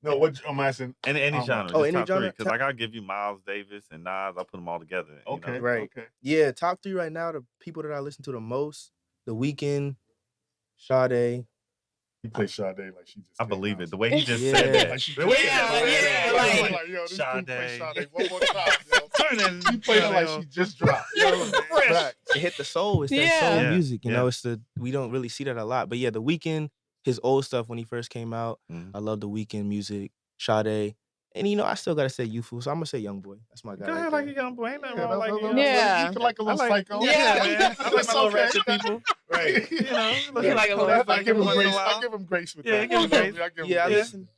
No, what I'm asking. Any genre. Oh, just any top 3. genre? Because like I'll give you Miles Davis and Nas. I'll put them all together. you Okay, know? Right. okay. Yeah, top 3 right now. The people that I listen to the most: The Weeknd, Sade. He plays Sade like she just. I came believe out. it. The way he just Yeah. said that. Like she The way he just- just Yeah, said that. like- yo, this dude plays Sade. Sade one more time, yo. Turn that- He played her like she just dropped. Yo, fresh. Fact. It hit the soul. It's that Yeah. soul Yeah, music. You yeah. know, we don't really see that a lot. But yeah, The Weeknd, his old stuff when he first came out. Mhm. I love The Weeknd music. Sade. And I still gotta say youthful, so I'm gonna say Young Boy. That's my guy. Go right ahead like a there. young boy. Ain't nothing Yeah, wrong like that's- young Yeah. You can like a little I like- psycho. Yeah, man. I like my That's little okay. ratchet people. Right. You know, look You at like a Kodak little Black I give him once in a grace. while. I give him grace with Yeah, that. give him grace. I give him Yeah, I grace. listen.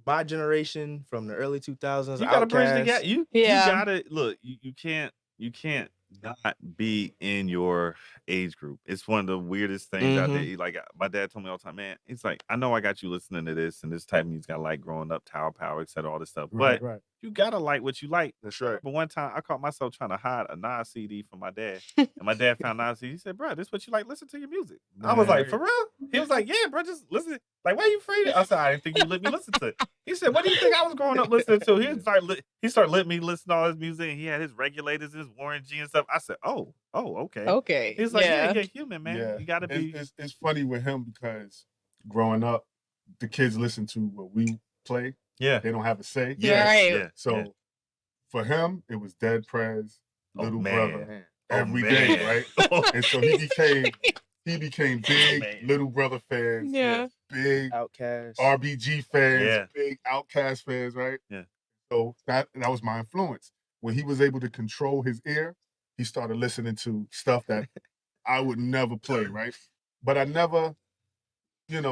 My generation from the early 2000s. You gotta bridge the Outkast. gap. You Yeah. gotta look. You can't not be in your age group. It's one of the weirdest things out there. Like my dad told me all the time, man. He's like, I know I got you listening to this and this type of music I like growing up, Tower Power, etc. All this stuff, but Right. you gotta like what you like. That's right. But one time I caught myself trying to hide a Nas CD from my dad, and my dad found Nas CD. He said, "Bro, this what you like? Listen to your music." I was like, "For real?" He was like, "Yeah, bro, just listen." Like, why are you afraid? I said, "I didn't think you let me listen to it." He said, "What do you think I was growing up listening to?" He started letting me listen to all his music, and he had his regulators, his Warren G and stuff. I said, "Oh, okay." Okay. He's like, yeah. "Yeah, human, man. Yeah. You gotta be." It's funny with him because growing up, the kids listen to what we play. Yeah, They don't have a say. Yeah. Right. yeah. So yeah. for him, it was Dead Prez, Little man. Brother, Man. every day, man. right? And so he became big Man. Little Brother fans, Yeah. big Outkast. RBG fans, Yeah. big Outkast fans, right? Yeah. So that was my influence. When he was able to control his ear, he started listening to stuff that I would never play, right? But I never, Don't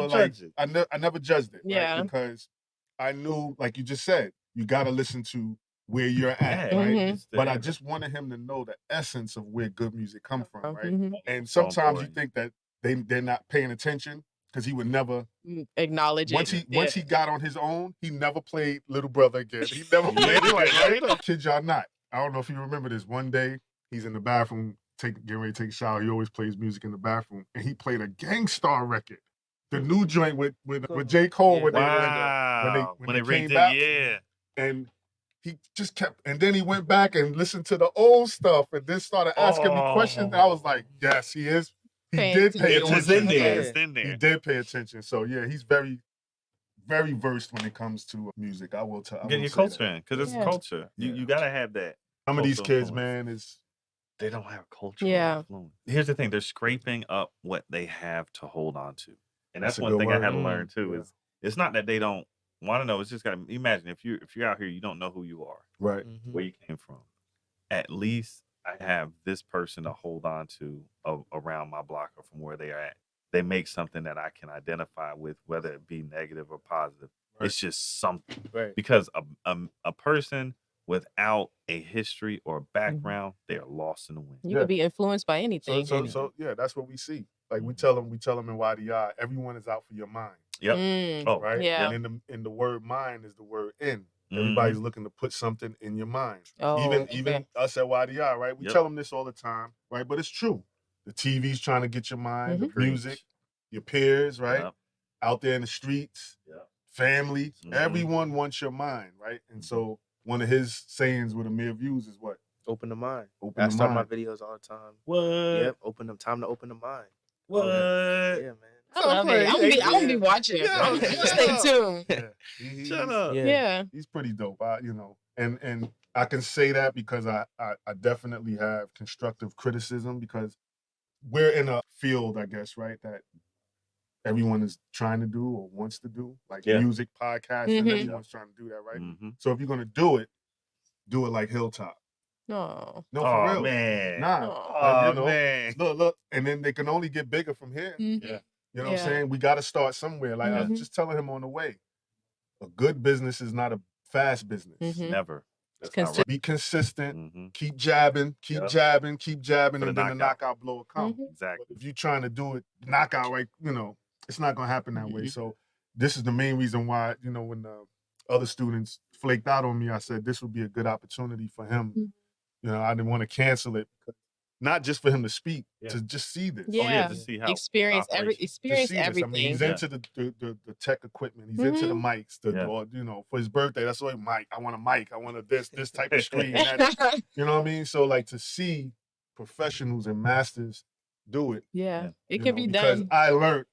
like judge it. I never judged it, Yeah. right? Because I knew, like you just said, you got to listen to where you're at, Yeah, right? Mhm. But I just wanted him to know the essence of where good music come from, right? Mhm. And So sometimes you important. think that they're not paying attention because he would never. Acknowledge Once it. he once he got on his own, he never played Little Brother again. He never played it right. Kid y'all not. I don't know if you remember this. One day he's in the bathroom, getting ready to take a shower. He always plays music in the bathroom, and he played a Gangstar record, the new joint with J. Cole. Yeah. When Wow. when When they they came redid, back, yeah. and he just kept, and then he went back and listened to the old stuff, and then started asking me questions. And I was like, yes, he is. He Paying did pay It attention. was in there. Yeah. It's in He there. did pay attention. So yeah, he's very, very versed when it comes to music. I will tell. Getting your culture in, because it's Yeah. culture. Yeah. You gotta have that. Some of these cultural kids, influence. man, is They don't have culture. Yeah. Here's the thing: they're scraping up what they have to hold on to, and that's That's a one good thing I word. had to learn too. Yeah. Is it's not that they don't want to know. It's just gotta imagine if you're out here, you don't know who you are, right. Mhm. where you came from. At least I have this person to hold on to around my block or from where they are at. They make something that I can identify with, whether it be negative or positive. Right. It's just something. Right. Because a person without a history or background, they are lost in the wind. You Yeah. could be influenced by anything. So yeah, that's what we see. Like we tell them in YDI, everyone is out for your mind, Yep. Mm. Oh, right? Yeah. And in the word mind is the word in. Everybody's looking to put something in your mind. Oh, Even okay. us at YDI, right? We Yep. tell them this all the time, right? But it's true. The TV's trying to get your mind, the Preach. music, your peers, right? Yep. Out there in the streets, Yep. family, Mhm. everyone wants your mind, right? And so one of his sayings with Amir Views is what? Open the mind. Open I the start my mind. videos all the time. What? Yep. Time to open the mind. What? Yeah, man. I love it. I'm gonna be watching. Yeah, I'm yeah. gonna stay tuned. Yeah. Shut up. Yeah. Yeah. He's pretty dope. And I can say that because I definitely have constructive criticism because we're in a field, I guess, right, that everyone is trying to do or wants to do, like Yeah. music, podcasting. Mhm. Everyone's trying to do that, right? Mhm. So if you're gonna do it like Hilltop. No. No, for Oh real. man. Nah. Oh you know, man. look, and then they can only get bigger from here. Mhm. Yeah. You know what I'm saying? We got to start somewhere. Like I was Mhm. just telling him on the way, a good business is not a fast business. Mhm. Never. That's It's not right. Be consistent. Mhm. Keep jabbing, keep Yep. jabbing, keep jabbing, For the and then the knockout. knockout blow will come. Mhm. Exactly. But if you're trying to do it knockout, right, it's not gonna happen that way. Mhm. So this is the main reason why, when the other students flaked out on me, I said this would be a good opportunity for him. Mhm. I didn't want to cancel it, not just for him to speak, Yeah. to just see this. Oh yeah, Yeah. to see how Experience To experience see this. I mean, he's everything. into the tech equipment. He's into the mics. Yeah. Or, for his birthday, that's why mic. I want a mic. I want this type of screen. That, you know what I mean? So like to see professionals and masters do it. Yeah. It you can know, be because done. I learned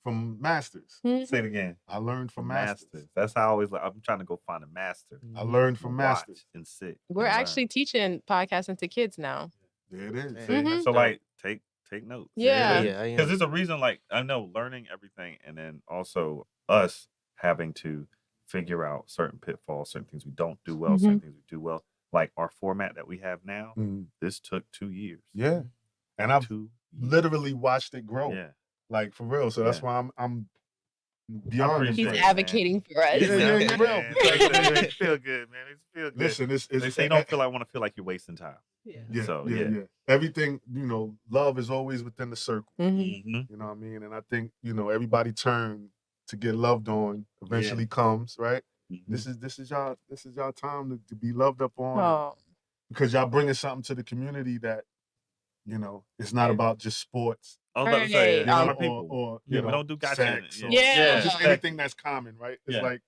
from masters. Mhm. Say it again. I learned from masters. That's how I always like. I'm trying to go find a master. I learned from and masters. watch and sit. We're and learn. actually teaching podcasting to kids now. There it is. Mhm. So like take notes. Yeah. Yeah, I am. Because there's a reason, like, I know learning everything and then also us having to figure out certain pitfalls, certain things we don't do well, certain things we do well. Like our format that we have now, this took 2 years. Yeah. And I've 2 literally watched it grow. Yeah. Like for real. So that's why I'm beyond appreciate He's it, impressed. man. advocating for us. Yeah, you will. Man, it feel good, man. It feel good. Listen, They say you don't want to feel like you're wasting time. Yeah. So, yeah. Everything, love is always within the circle. Mhm. Mhm. You know what I mean? And I think, everybody turn to get loved on eventually comes, right? Mhm. This is y'all time to be loved up on, Oh. because y'all bringing something to the community that, it's not about just sports. I was about to say, Right. a lot of people. Or Yeah, we don't do gotcha. sex, or Yeah. just anything that's common, right? It's Yeah. like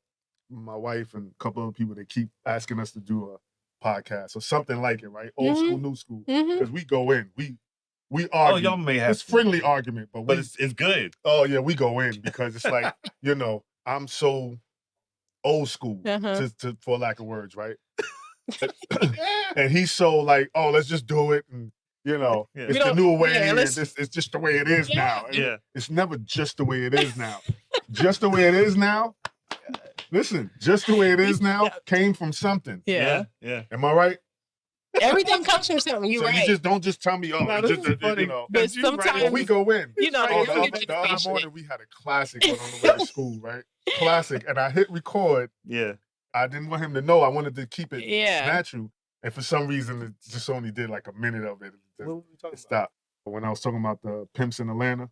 my wife and a couple of people, they keep asking us to do a podcast or something like it, right? Old school, new school. Mhm. Because we go in, we Oh, argue. y'all may have It's friendly argument, but but it's good. oh yeah, we go in because it's like, I'm so old school, Uh-huh. to for lack of words, right? And he's so like, oh, let's just do it, and Yeah. it's We the don't- new way, yeah, and let's- it's just the way it is now. And Yeah. it's never just the way it is now. Just the way it is now. Listen, just the way it is now came from something. Yeah. Yeah. Am I right? Everything comes from something. You're So right. you just don't just tell me, oh, No, it's this just, is funny. But You right. sometimes- well, we go in. You know, Oh, you're the really other patient. morning we had a classic one on the way to school, right? Classic. And I hit record. Yeah. I didn't want him to know. I wanted to keep it Yeah. natural. And for some reason, it just only did like a minute of it. What were we talking It stopped. When I was talking about the pimps in Atlanta.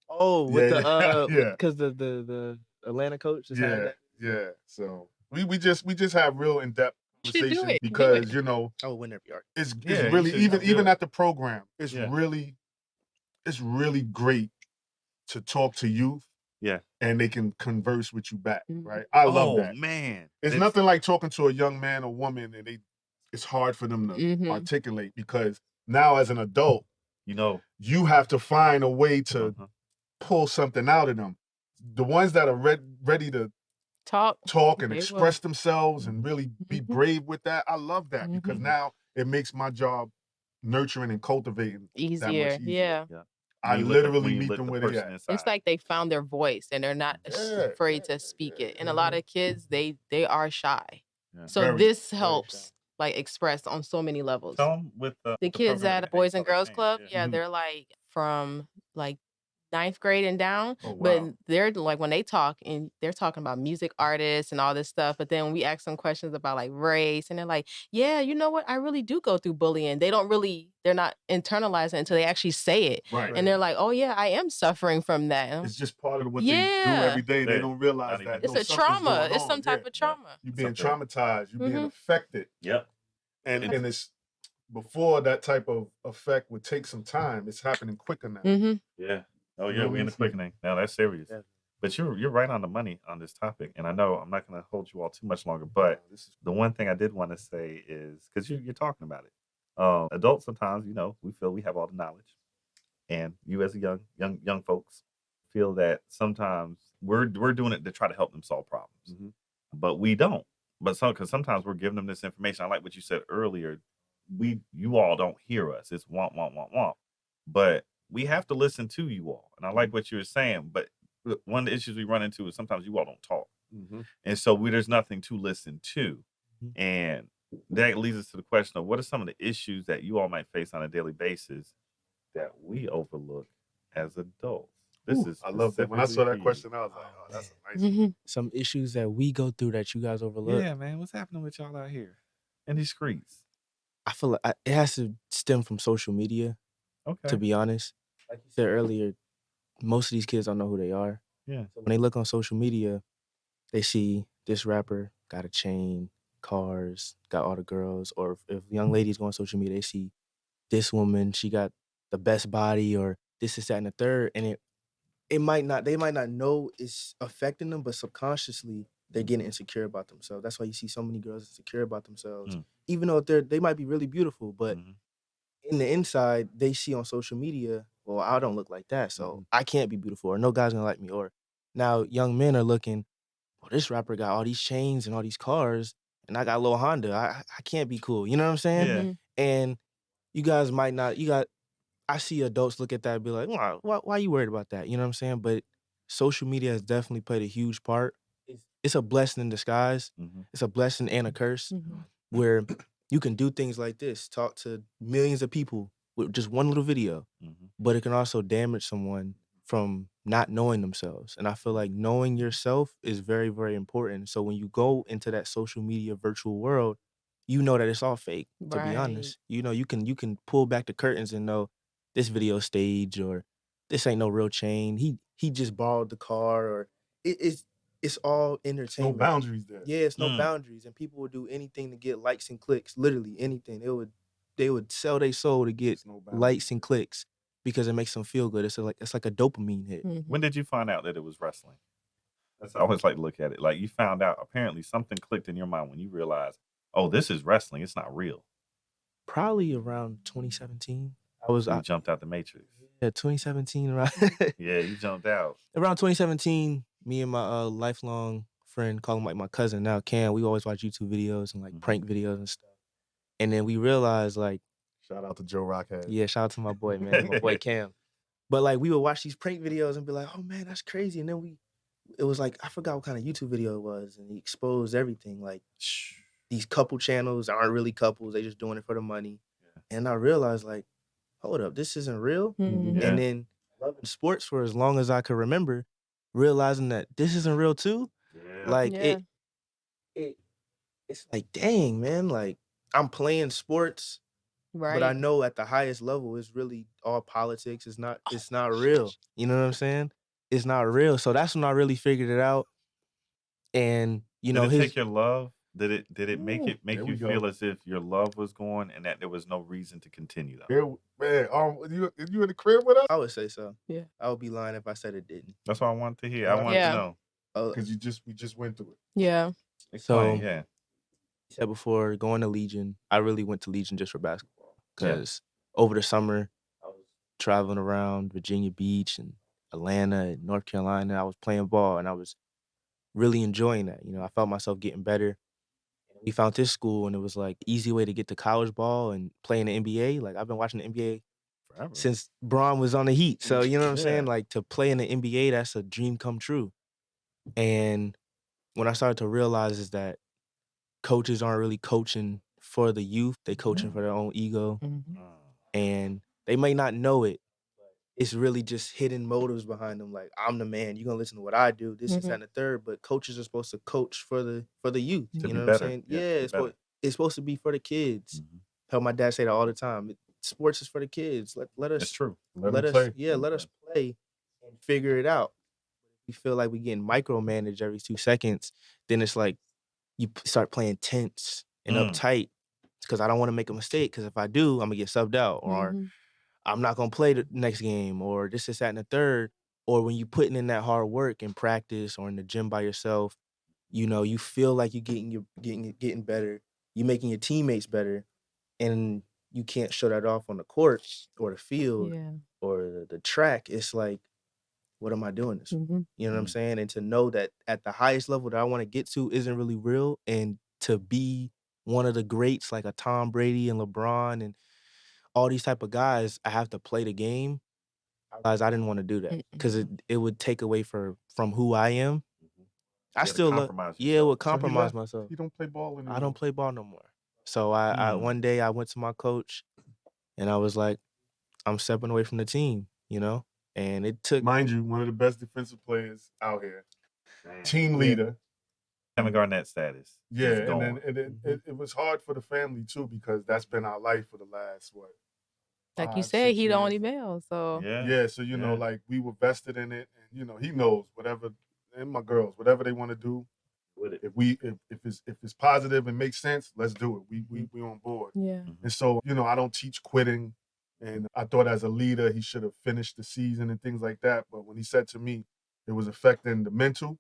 Oh, with Yeah, the yeah. because the Atlanta coach just had Yeah, that. yeah. So we just have real in-depth You should do conversation it. Do because, it. I would win every argument. it's Yeah, you really should even do it. at the program, it's Yeah. really great to talk to youth. Yeah. And they can converse with you back, Mhm. right? I love Oh that. man. It's nothing like talking to a young man or woman and it's hard for them to Mhm. articulate because now as an adult, you have to find a way to Uh-huh. pull something out of them. The ones that are ready to Talk. talk and They will. express themselves and really be Mhm. brave with that, I love that because Mhm. now it makes my job nurturing and cultivating Easier. that much easier. Yeah. I literally meet them where they at. It's like they found their voice and they're not Yeah. afraid to speak it. And a lot of kids, they are shy. Yeah. So Very, this very helps like express on so many levels. Tell them with The kids program at Boys and Color Girls Change, Club, yeah. yeah, Mhm. they're like from like 9th grade and down. Oh, But wow. they're like when they talk and they're talking about music artists and all this stuff. But then we ask them questions about like race and they're like, yeah, you know what? I really do go through bullying. They're not internalizing it until they actually say it. Right. And they're like, oh yeah, I am suffering from that. And I'm It's just part of what they do Yeah. every day. They Yeah. don't realize Not even- that. it's no, a something's trauma. going It's on. some type Yeah. of trauma. You're being Something. traumatized. You're being Mhm. affected. Yep. And it's before that type of effect would take some time. It's happening quicker now. Mm-hmm. Yeah. Oh You yeah, know we're in what the I'm saying? quickening. Now that's serious. Yeah. But you're right on the money on this topic. And I know I'm not gonna hold you all too much longer, but This is the one thing I did want to say is because you're talking about it. Adults sometimes, we feel we have all the knowledge. And you as a young folks feel that sometimes we're doing it to try to help them solve problems. Mhm. But we don't. But because sometimes we're giving them this information. I like what you said earlier. You all don't hear us. It's want. But we have to listen to you all. And I like what you were saying. But one of the issues we run into is sometimes you all don't talk. Mhm. And so there's nothing to listen to. Mhm. And that leads us to the question of what are some of the issues that you all might face on a daily basis that we overlook as adults? This is I love that. When I saw that specifically for you. question, I was like, oh, that's a nice one. Some issues that we go through that you guys overlook. Yeah, man. What's happening with y'all out here in these streets? I feel like it has to stem from social media, Okay. to be honest. Like you said earlier, most of these kids don't know who they are. Yeah. So when they look on social media, they see this rapper got a chain, cars, got all the girls, or if young ladies go on social media, they see this woman, she got the best body, or this, that, and the third, and they might not know it's affecting them, but subconsciously they're getting insecure about themselves. That's why you see so many girls insecure about themselves, even though they might be really beautiful, but in the inside they see on social media, well, I don't look like that, so I can't be beautiful, or no guy's gonna like me. Or now young men are looking, well, this rapper got all these chains and all these cars, and I got a little Honda. I can't be cool. You know what I'm saying? Yeah. And you guys might not. I see adults look at that and be like, why are you worried about that? You know what I'm saying? But social media has definitely played a huge part. It's a blessing in disguise. It's a blessing and a curse, where you can do things like this, talk to millions of people with just one little video, but it can also damage someone from not knowing themselves. And I feel like knowing yourself is very, very important. So when you go into that social media virtual world, you know that it's all fake, to be honest. You know, you can pull back the curtains and know this video stage, or this ain't no real chain. He just borrowed the car, or it's all entertainment. No boundaries there. Yeah, it's no boundaries, and people would do anything to get likes and clicks. Literally anything. They would sell their soul to get likes and clicks because it makes them feel good. It's like a dopamine hit. When did you find out that it was wrestling? That's I always like to look at it. Like you found out apparently something clicked in your mind when you realized, oh, this is wrestling. It's not real. Probably around 2017. You jumped out the matrix. Yeah, 2017 around. Yeah, you jumped out. Around 2017, me and my lifelong friend, call him like my cousin now, Cam, we always watch YouTube videos and like prank videos and stuff. And then we realized, like, shout out to Joe Rockhead. Yeah, shout out to my boy, man, my boy Cam. But like we would watch these prank videos and be like, oh man, that's crazy. And then it was like, I forgot what kind of YouTube video it was, and he exposed everything. Like these couple channels aren't really couples, they just doing it for the money. Yeah. And I realized, like, hold up, this isn't real. Yeah. And then loving sports for as long as I could remember, realizing that this isn't real too. Yeah. Like it's like, dang, man, like I'm playing sports, but I know at the highest level it's really all politics. It's not real. You know what I'm saying? It's not real. So that's when I really figured it out. And you know, did it take your love? Did it make you feel as if your love was gone and that there was no reason to continue though? Man, you in the crib with us? I would say so. Yeah. I would be lying if I said it didn't. That's what I wanted to hear. I wanted to know. Because we just went through it. Yeah. So yeah. You said before going to Legion, I really went to Legion just for basketball. Because over the summer, I was traveling around Virginia Beach and Atlanta and North Carolina. I was playing ball and I was really enjoying that. You know, I felt myself getting better. We found this school and it was like easy way to get to college ball and playing the NBA. Like I've been watching the NBA forever since Bron was on the Heat. So you know what I'm saying? Like to play in the NBA, that's a dream come true. And when I started to realize is that coaches aren't really coaching for the youth, they coaching for their own ego. And they may not know it. It's really just hidden motives behind them. Like, I'm the man. You're gonna listen to what I do. This is that and the third. But coaches are supposed to coach for the youth. You know what I'm saying? Yeah, it's supposed to be for the kids. Help my dad say that all the time. Sports is for the kids. Let us. That's true. Let us play. Yeah, let us play and figure it out. We feel like we getting micromanaged every 2 seconds. Then it's like you start playing tense and uptight because I don't want to make a mistake. Because if I do, I'm gonna get subbed out, or I'm not gonna play the next game, or this, that, and the third. Or when you putting in that hard work in practice or in the gym by yourself, you know, you feel like you're getting better. You're making your teammates better, and you can't show that off on the court or the field or the track. It's like, what am I doing this for? You know what I'm saying? And to know that at the highest level that I want to get to isn't really real, and to be one of the greats like a Tom Brady and LeBron and all these type of guys, I have to play the game. I realized I didn't want to do that because it would take away from who I am. I still would compromise myself. You don't play ball anymore. I don't play ball no more. So I one day I went to my coach and I was like, I'm stepping away from the team, you know? And it took, Mind you, one of the best defensive players out here, team leader. Kevin Garnett status. Yeah, is and gone. then it was hard for the family too because that's been our life for the last Like you 5, said, 6 he the only years. male, so Yeah, so you know, like we were vested in it, and you know, he knows whatever, and my girls, whatever they want to do, if it's positive and makes sense, let's do it. We on board. yeah. And so, you know, I don't teach quitting, and I thought as a leader he should have finished the season and things like that. But when he said to me it was affecting the mental,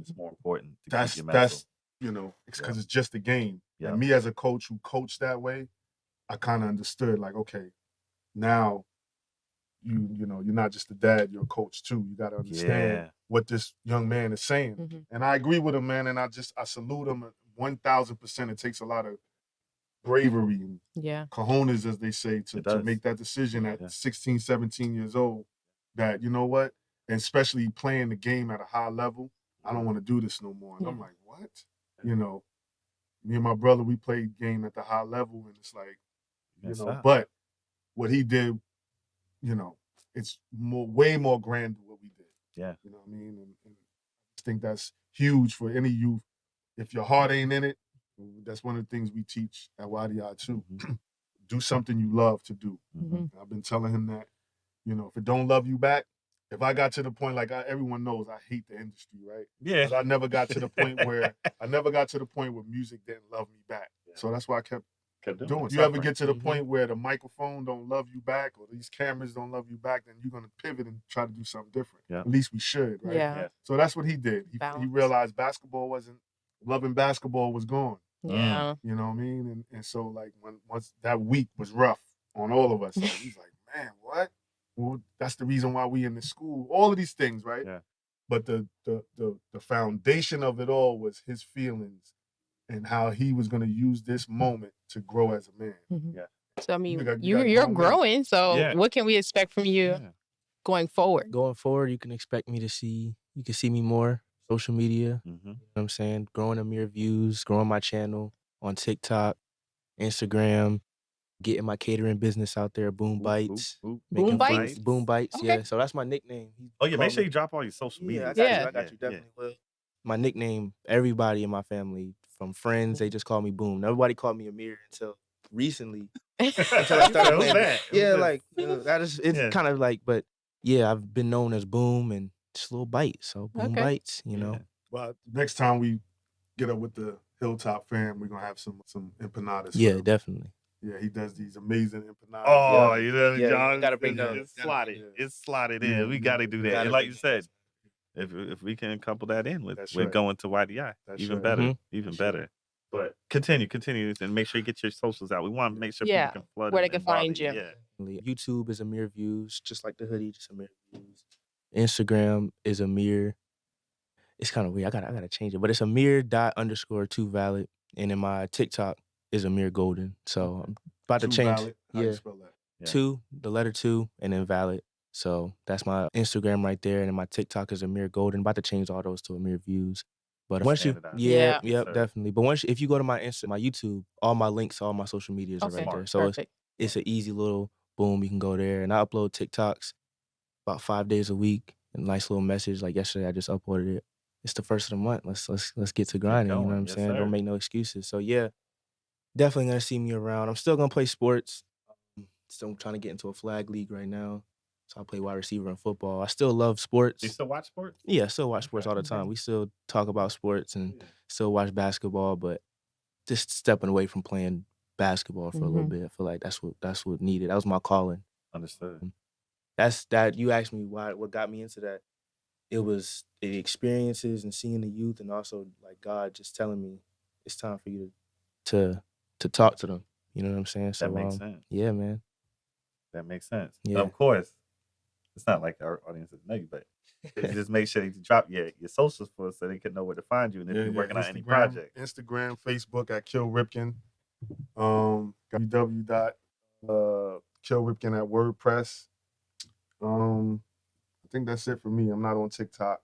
it's more important to that's keep your mental. that's you know, it's because it's just a game. Yeah. And me as a coach who coached that way, I kind of understood like, okay, now you know, you're not just a dad, you're a coach too. You got to understand what this young man is saying. And I agree with him, man. And I salute him 1,000%. It takes a lot of bravery and cojones, as they say, to make that decision at 16, 17 years old that, you know what, and especially playing the game at a high level, I don't want to do this no more. And I'm like, what? You know, me and my brother, we played game at the high level, and it's like, you know, but what he did, you know, it's way more grand than what we did. Yeah. You know what I mean? And I just think that's huge for any youth. If your heart ain't in it, that's one of the things we teach at YDI too. Do something you love to do. I've been telling him that, you know, if it don't love you back, if I got to the point, like everyone knows, I hate the industry, right? Yeah. But I never got to the point where music didn't love me back. So that's why I kept doing. You ever get to the point where the microphone don't love you back, or these cameras don't love you back, then you're gonna pivot and try to do something different. Yeah. At least we should, right? Yeah. So that's what he did. He realized loving basketball was gone. Yeah. You know what I mean? And so like once that week was rough on all of us, like, he's like, man, what? Well, that's the reason why we in the school. All of these things, right? Yeah. But the foundation of it all was his feelings and how he was going to use this moment to grow as a man. Yeah. So I mean, you're growing. So what can we expect from you going forward? Going forward, you can expect me to see me more social media. You know what I'm saying? Growing Amir Views, growing my channel on TikTok, Instagram, getting my catering business out there, Boom Bites. Boom Bites? Boom Bites, Okay. yeah. So that's my nickname. Oh yeah, make sure you drop all your social media. I got you, definitely will. My nickname, everybody in my family, from friends, they just call me Boom. Nobody called me Amir until recently. Until I started playing. Yeah, like, you know, it's kind of like, but yeah, I've been known as Boom and just little bites. So Boom Bites, you know. But next time we get up with the Hilltop fam, we're gonna have some empanadas. Yeah, definitely. Yeah, he does these amazing empanadas. Oh, you know, Yeah, John, gotta bring it's slotted. It's slotted in. Yeah, We got to do that. And like you said, that. if we can couple that in with That's right. going to YDI, That's even right. better, even That's better. right. But continue, and make sure you get your socials out. We want to make sure people can flood where it they can and bother find you. Yeah. YouTube is Amir Views, just like the hoodie, just Amir Views. Instagram is Amir. It's kind of weird. I gotta change it, but it's Amir._2valid, and in my TikTok is Amir Golden. So I'm about to change. Valid. How you spell that? Yeah. 2, the letter 2, and then valid. So that's my Instagram right there, and then my TikTok is Amir Golden. About to change all those to Amir Views. But once you, Yeah. yep, definitely. But if you go to my YouTube, all my links, all my social medias are right there. So it's an easy little boom. You can go there, and I upload TikToks about 5 days a week. A nice little message. Like yesterday, I just uploaded it. It's the first of the month. Let's get to grinding. You know what I'm saying? Sir. Don't make no excuses. So yeah, definitely gonna see me around. I'm still gonna play sports. Still trying to get into a flag league right now. So I play wide receiver in football. I still love sports. Do you still watch sports? Yeah, I still watch sports all the time. We still talk about sports and still watch basketball, but just stepping away from playing basketball for a little bit. I feel like that's what needed. That was my calling. Understood. You asked me what got me into that. It was the experiences and seeing the youth, and also like God just telling me it's time for you to talk to them. You know what I'm saying? So That makes sense. Yeah, man. That makes sense. Yeah. Of course, it's not like our audience doesn't know you, but just make sure you drop your socials for us so they can know where to find you and if you're working on any project. Instagram, Facebook at Kil Ripkin. www.killripkin at WordPress. I think that's it for me. I'm not on TikTok.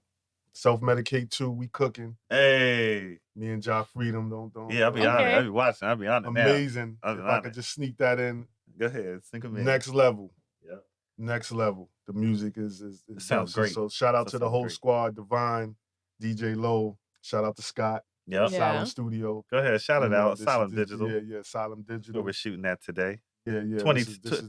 Self-medicate too. We cooking. Hey. Me and Ja Freedom don't. Yeah, I'll be on it. I'll be watching. I'll be on it now. Amazing. If I could just sneak that in. Go ahead. Sneak them in. Next level. Yeah. Next level. The music is it sounds great. So shout out to the whole squad, Divine, DJ Low. Shout out to Scott. Yep. Asylum Studio. Go ahead. Shout it out. Asylum Digital. Yeah, Asylum Digital. Where we're shooting at today. Yeah.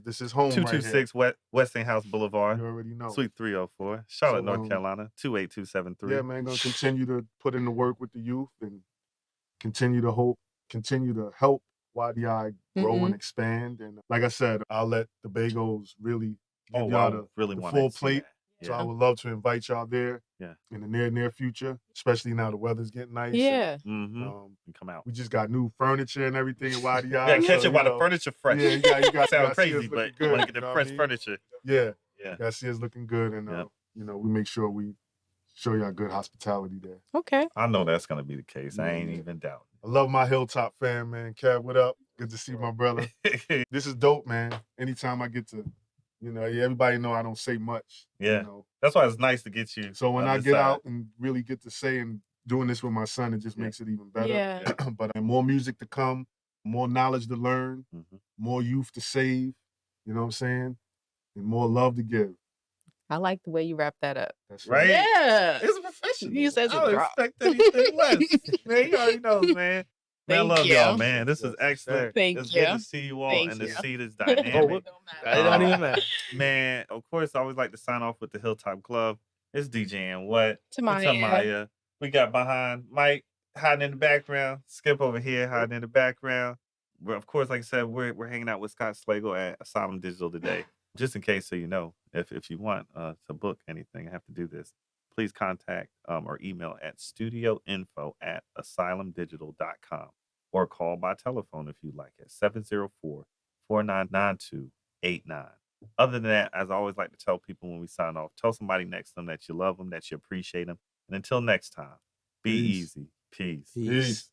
This is home 226 right Westinghouse Boulevard. You already know. Suite 304. Charlotte, North Carolina. 28273. Yeah, man. Gonna continue to put in the work with the youth and continue to help YDI grow and expand. And like I said, I'll let the Bagels really give y'all the full plate. So I would love to invite y'all there in the near future, especially now the weather's getting nice. Yeah. And, come out. We just got new furniture and everything in YDI. Yeah, catch it while the furniture fresh. Yeah, you got sound crazy, but you want to get the fresh furniture. Yeah. Gotta see us looking good. And, we make sure we show y'all good hospitality there. Okay. I know that's going to be the case. I ain't even doubting. I love my Hilltop fam, man. Kev, what up? Good to see my brother. This is dope, man. Anytime I get to, everybody know I don't say much. Yeah. That's why it's nice to get you. So when I get out and really get to say and doing this with my son, it just makes it even better. Yeah. But more music to come, more knowledge to learn, more youth to save, you know what I'm saying? And more love to give. I like the way you wrap that up. That's right. Yeah. It's professional. You said I don't expect anything less. Man, you already know, man. Man, I love y'all, man. This is excellent. It's good to see you all and to see this dynamic. It don't even matter. Man, of course, I always like to sign off with the Hilltop Glove. It's DJing what? Tamaya. We got behind Mike hiding in the background. Skip over here hiding in the background. But of course, like I said, we're hanging out with Scott Slagle at Asylum Digital today. Just in case, so you know, if you want to book anything, I have to do this. Please contact or email at studioinfo@asylumdigital.com or call by telephone if you'd like at 704-4992-89. Other than that, as I always like to tell people when we sign off, tell somebody next to them that you love them, that you appreciate them. And until next time, be easy. Peace.